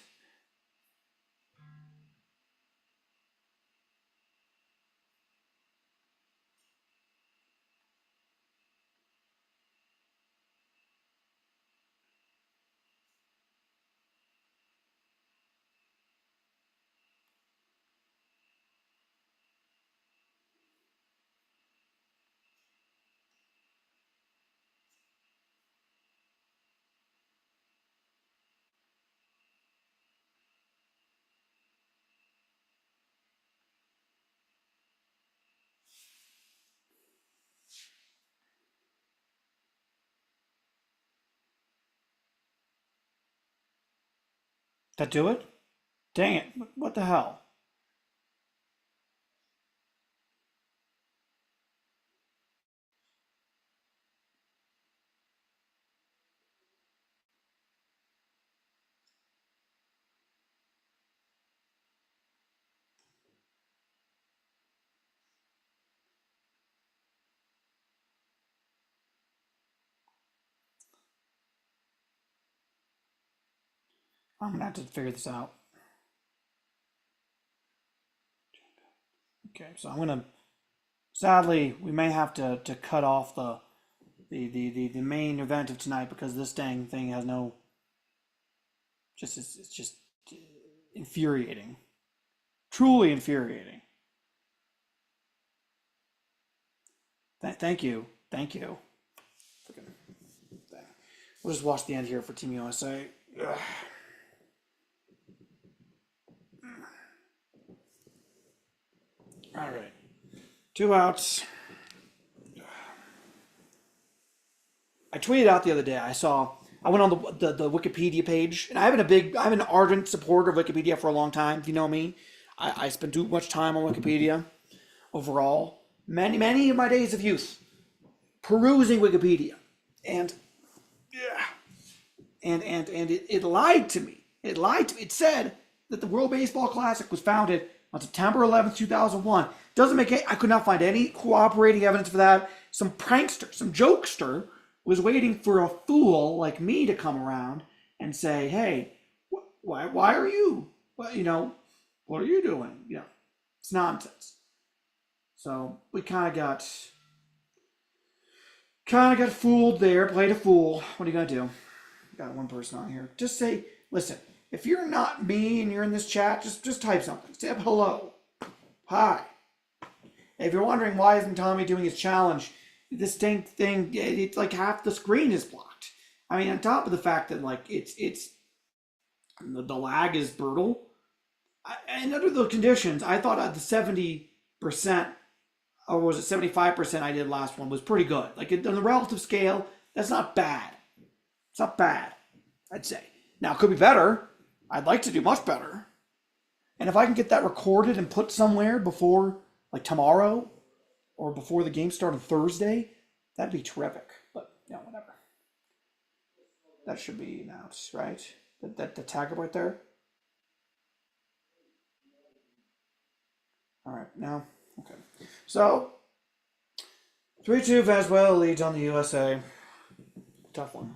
That do it? Dang it! What the hell? I'm gonna have to figure this out. Okay, so I'm gonna. Sadly, we may have to cut off the main event of tonight because this dang thing has no. It's just infuriating. Truly infuriating. Thank you. Thank you. Freaking thing. We'll just watch the end here for Team USA. Ugh. All right. 2 outs. I tweeted out the other day. I went on the Wikipedia page, and I'm an ardent supporter of Wikipedia for a long time. If you know me, I spend too much time on Wikipedia overall. Many of my days of youth perusing Wikipedia, and yeah, and it lied to me. It lied to me. It said that the World Baseball Classic was founded on September 11th, 2001. Doesn't make any, I could not find any cooperating evidence for that. Some prankster, some jokester was waiting for a fool like me to come around and say, hey, why are you, what are you doing? It's nonsense. So we kind of got fooled there, played a fool. What are you going to do? Got one person on here. Just say, listen, if you're not me and you're in this chat, just type something. Say hello. Hi. If you're wondering why isn't Tommy doing his challenge, this thing, it's like half the screen is blocked. I mean, on top of the fact that like it's the lag is brutal. And under the conditions, I thought at the 70%, or was it 75% I did last one was pretty good. Like on the relative scale, that's not bad. It's not bad, I'd say. Now, it could be better. I'd like to do much better. And if I can get that recorded and put somewhere before, like tomorrow, or before the game started Thursday, that'd be terrific. But, whatever. That should be announced, right? The tag right there. All right, now, okay. So, 3-2 Venezuela leads on the USA. Tough one.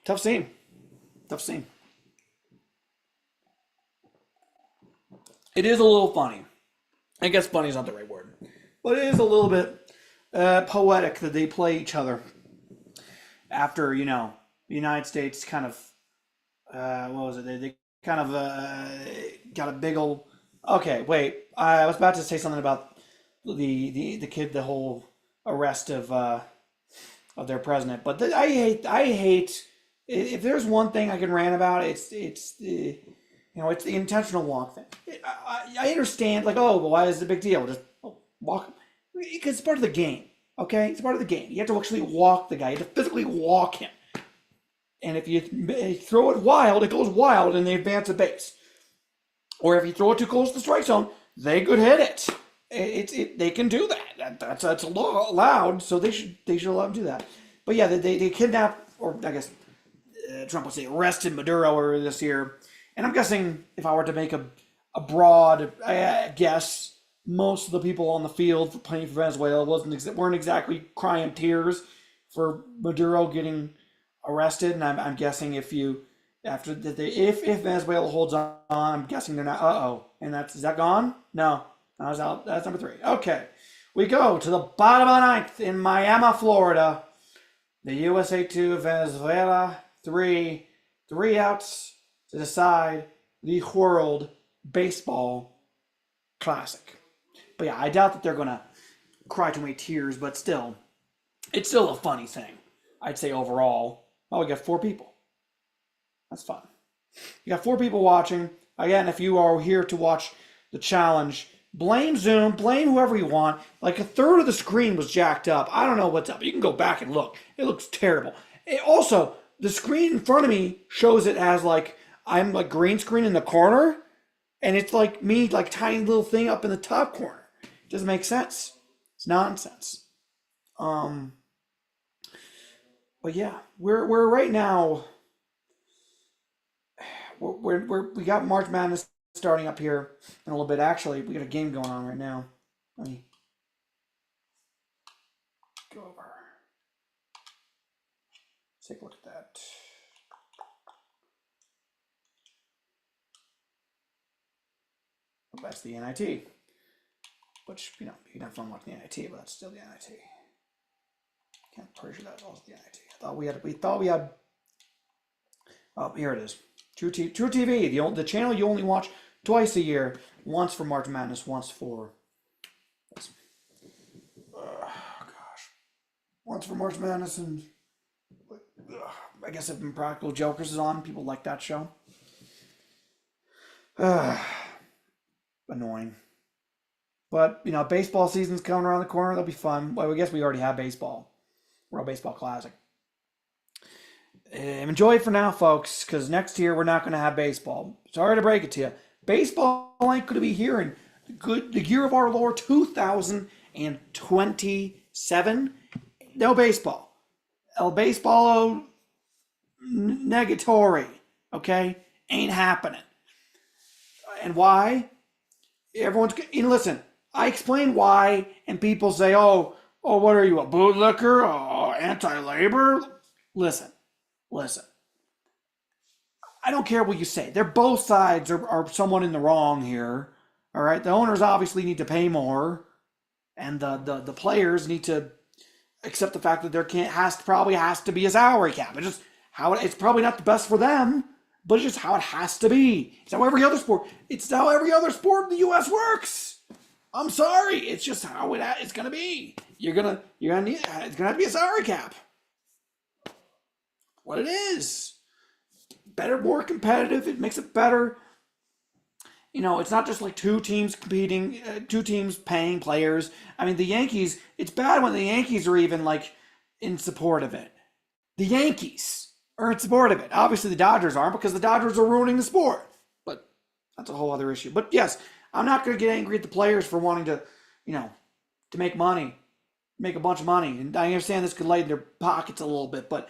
Tough scene. It is a little funny. I guess funny is not the right word. But it is a little bit poetic that they play each other after, the United States kind of, what was it? They kind of got a big old... Okay, wait. I was about to say something about the kid, the whole arrest of their president. But I hate... If there's one thing I can rant about, it's the intentional walk thing. I understand, like, oh, well, why is it a big deal? Just walk, because it's part of the game. Okay, it's part of the game. You have to actually walk the guy. You have to physically walk him. And if you throw it wild, it goes wild, and they advance a base. Or if you throw it too close to the strike zone, they could hit it. They can do that. That's allowed. So they should allow them to do that. But yeah, they kidnapped, or I guess Trump would say arrested Maduro earlier this year. And I'm guessing if I were to make a broad guess, most of the people on the field for playing for Venezuela weren't exactly crying tears for Maduro getting arrested. And I'm guessing if Venezuela holds on, I'm guessing they're not. And is that gone? No, that's out. That's number 3. Okay, we go to the bottom of the 9th in Miami, Florida. The USA 2, Venezuela 3. 3 outs to decide the World Baseball Classic. But yeah, I doubt that they're going to cry too many tears, but still, it's still a funny thing, I'd say overall. Oh, we got 4 people. That's fun. You got 4 people watching. Again, if you are here to watch the challenge, blame Zoom, blame whoever you want. Like a third of the screen was jacked up. I don't know what's up. You can go back and look. It looks terrible. Also, the screen in front of me shows it as like I'm like green screen in the corner, and it's like me, like tiny little thing up in the top corner. It doesn't make sense. It's nonsense. But yeah, we're right now. We got March Madness starting up here in a little bit. Actually, we got a game going on right now. Let me go over. Take a look at that. That's the NIT, which you can have fun watching the NIT, but that's still the NIT. Can't pretty sure that's also the NIT. We thought we had. Oh, here it is. True TV, the channel you only watch twice a year, once for March Madness, once for. Once for March Madness, and I guess if Impractical Jokers is on, people like that show. Annoying. But, baseball season's coming around the corner. That'll be fun. Well, I guess we already have baseball. World Baseball Classic. Enjoy it for now, folks, because next year we're not going to have baseball. Sorry to break it to you. Baseball ain't going to be here in the year of our Lord 2027. No baseball. El Baseball Negatory. Okay? Ain't happening. And why? Everyone's, and listen, I explain why, and people say, what are you, a bootlicker? Oh, anti-labor? Listen, listen. I don't care what you say. They're both sides are somewhat in the wrong here. All right, the owners obviously need to pay more, and the players need to accept the fact that there probably has to be a salary cap. It's just it's probably not the best for them, but it's just how it has to be. It's how every other sport. It's how every other sport in the U.S. works. I'm sorry, it's just how it's gonna be. You're gonna need it's gonna have to be a salary cap. What it is. Better, more competitive. It makes it better. It's not just like two teams competing, two teams paying players. I mean, the Yankees, it's bad when the Yankees are even like in support of it. The Yankees are in support of it. Obviously, the Dodgers aren't because the Dodgers are ruining the sport. But that's a whole other issue. But yes, I'm not going to get angry at the players for wanting to, to make money, make a bunch of money. And I understand this could lighten their pockets a little bit, but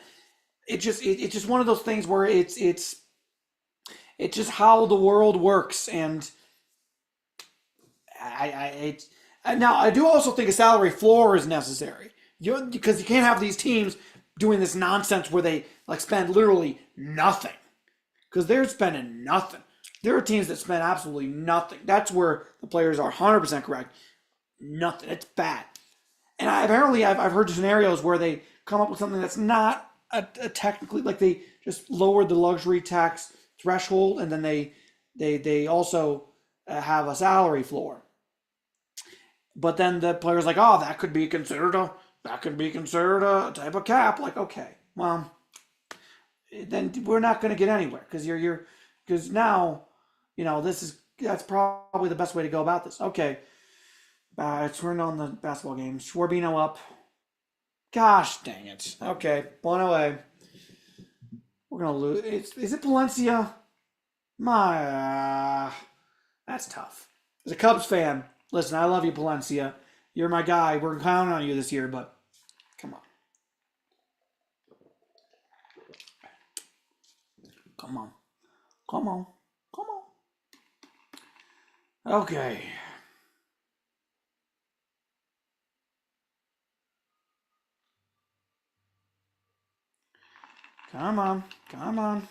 it's just one of those things where it's just how the world works, and now I do also think a salary floor is necessary. Because you can't have these teams doing this nonsense where they like spend literally nothing, because they're spending nothing. There are teams that spend absolutely nothing. That's where the players are 100% correct. Nothing. It's bad. And I've heard scenarios where they come up with something that's not a technically, like they just lowered the luxury tax threshold, and then they also have a salary floor. But then the player's like, oh, that could be considered a type of cap. Like, okay, well, then we're not going to get anywhere, because now, that's probably the best way to go about this. Okay, I turned on the basketball game. Schwarbino up. Gosh dang it. Okay, 1-away. We're gonna lose. Is it Palencia? That's tough. As a Cubs fan, listen, I love you, Palencia. You're my guy. We're counting on you this year, but come on. Come on. Come on. Come on. Okay. Come on. Come on.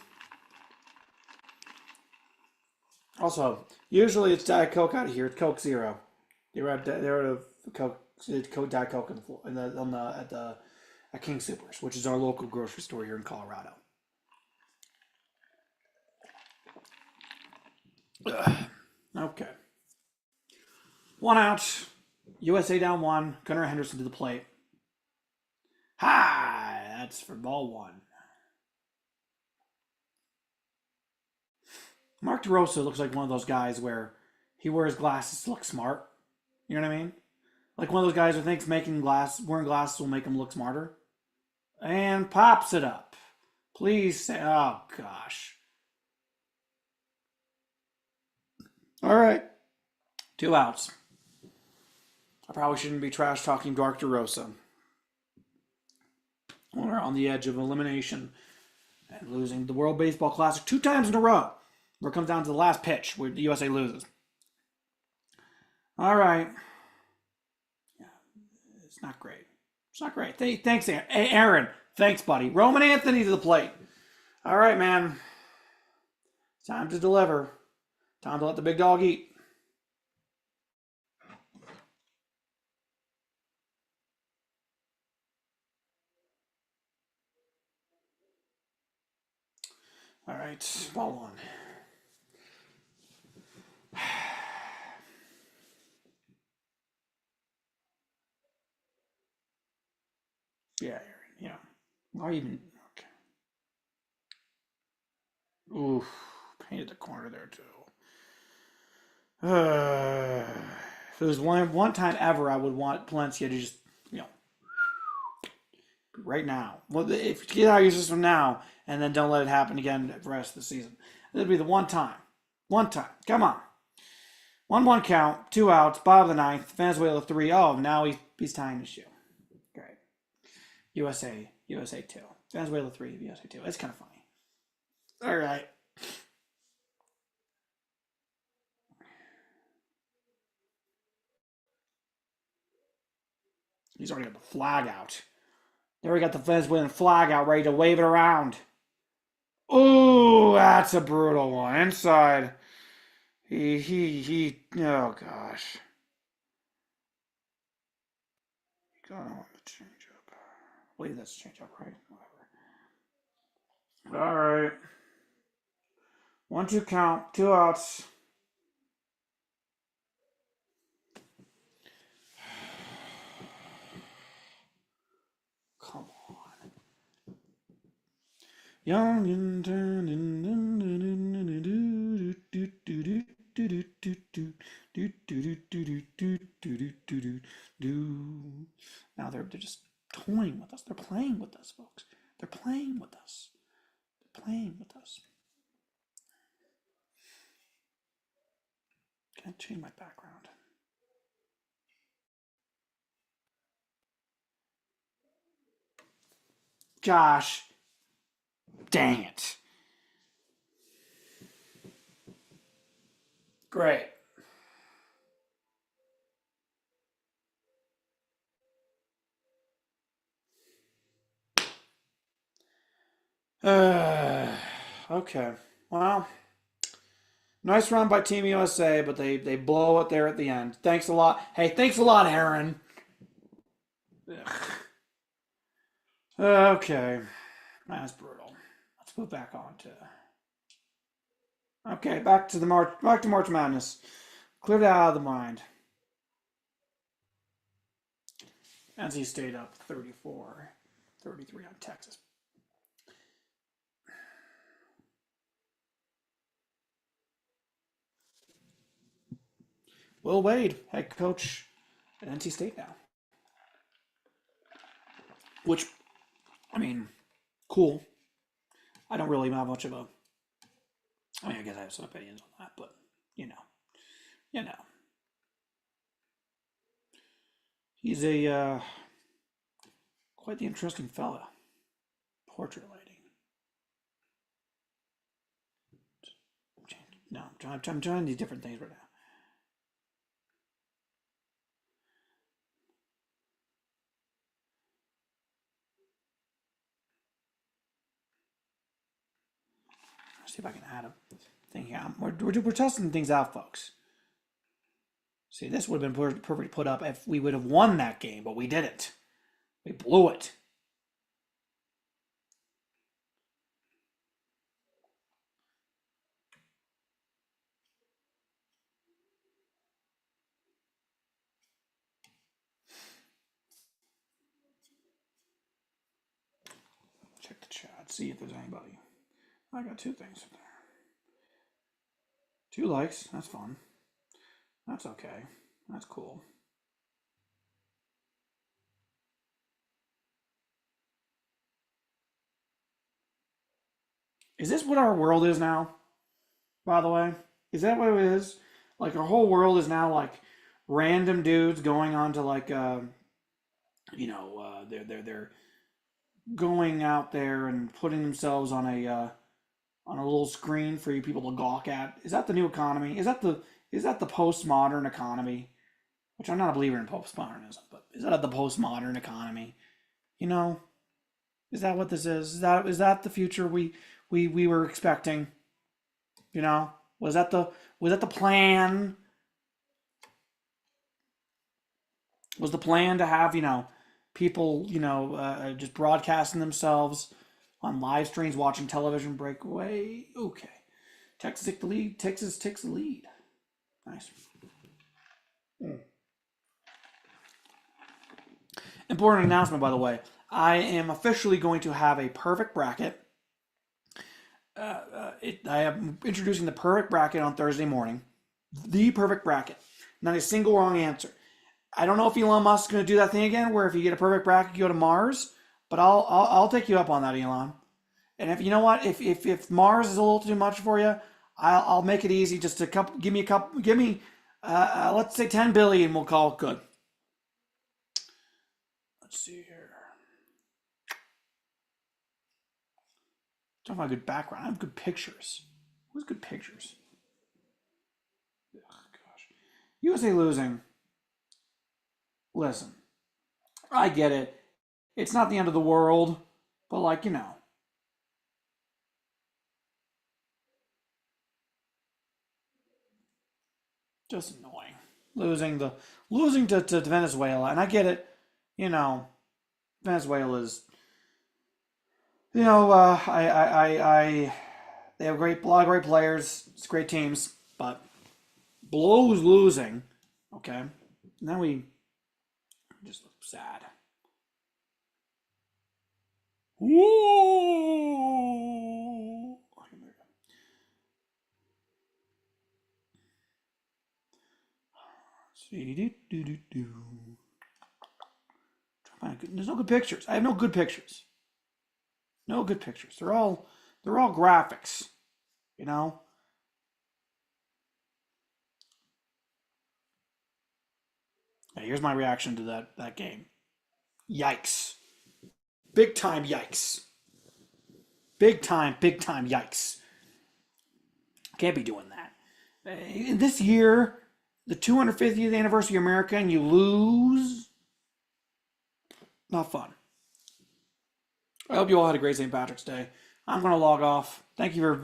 Also, usually it's Diet Coke out of here. It's Coke Zero. They were out of Coke, Diet Coke on the floor, at King Supers, which is our local grocery store here in Colorado. Ugh. Okay. 1 out. USA down 1. Gunnar Henderson to the plate. Hi! That's for ball 1. Mark DeRosa looks like one of those guys where he wears glasses to look smart. You know what I mean? Like one of those guys who thinks wearing glasses will make him look smarter. And pops it up. Please say, oh gosh. All right. 2 outs. I probably shouldn't be trash talking Mark DeRosa. We're on the edge of elimination and losing the World Baseball Classic 2 times in a row. Where it comes down to the last pitch where the USA loses. All right. Yeah, it's not great. It's not great. Thanks, Aaron. Hey, Aaron. Thanks, buddy. Roman Anthony to the plate. All right, man. Time to deliver. Time to let the big dog eat. All right, ball 1. Yeah, Aaron. Yeah. Why even? Okay. Oof. Painted the corner there too. If it was one time ever, I would want Palencia to just, right now. Well, if you get out of your system now, and then don't let it happen again for the rest of the season. That'd be the one time. One time. Come on. 1-1 count, 2 outs, bottom of the 9th, Venezuela 3. Oh, now he's tying the shoe. Great. USA 2. Venezuela 3, USA 2. It's kind of funny. All right. He's already got the flag out. There we got the Venezuelan flag out, ready to wave it around. Ooh, that's a brutal one. Inside. Oh gosh. Got on the change up. I believe that's change up, right? Whatever. All right. 1-2 count. 2 outs. Come on. Young and now they're just toying with us. They're playing with us, folks. They're playing with us. They're playing with us. Can I change my background? Josh. Dang it. Great. Okay. Well, nice run by Team USA, but they blow it there at the end. Thanks a lot. Hey, thanks a lot, Aaron. Okay. That's brutal. Let's move back on to. Okay, back to March Madness. Cleared it out of the mind. NC State up 34-33 on Texas. Will Wade, head coach at NC State now. Which, I mean, cool. I don't really have much of a. I mean, I guess I have some opinions on that, but you know, he's a quite the interesting fella. Portrait lighting. No, I'm trying these different things right now. Let's see if I can add a thing here. We're testing things out, folks. See, this would have been perfect to put up if we would have won that game, but we didn't. We blew it. Check the chat, see if there's anybody. I got 2 things in there. 2 likes, that's fun. That's okay. That's cool. Is this what our world is now? By the way, is that what it is? Like our whole world is now like random dudes going on to like they're going out there and putting themselves on a little screen for you people to gawk at. Is that the new economy? Is that the postmodern economy? Which I'm not a believer in postmodernism, but is that the postmodern economy? You know, is that what this is? Is that the future we were expecting? You know, was that the plan? Was the plan to have people just broadcasting themselves on live streams, watching television breakaway? Okay, Texas takes the lead. Texas takes the lead. Nice. Important announcement, by the way. I am officially going to have a perfect bracket. I am introducing the perfect bracket on Thursday morning. The perfect bracket. Not a single wrong answer. I don't know if Elon Musk is going to do that thing again, where if you get a perfect bracket, you go to Mars. But I'll take you up on that, Elon. And if you know what, if Mars is a little too much for you, I'll make it easy. Just give me let's say 10 billion. We'll call it good. Let's see here. Talking about good background. I have good pictures. Who's good pictures? Oh, gosh. USA losing. Listen, I get it. It's not the end of the world, but like, just annoying. Losing to Venezuela, and I get it. You know, Venezuela's. I they have a lot of great players. It's great teams, but blows losing. Okay, now we just look sad. Whoa! See, there's no good pictures. I have no good pictures. No good pictures. They're all graphics. You know. Hey, here's my reaction to that game. Yikes! Big time yikes! Big time yikes! Can't be doing that. This year, the 250th anniversary of America, and you lose. Not fun. I hope you all had a great St. Patrick's Day. I'm going to log off. Thank you for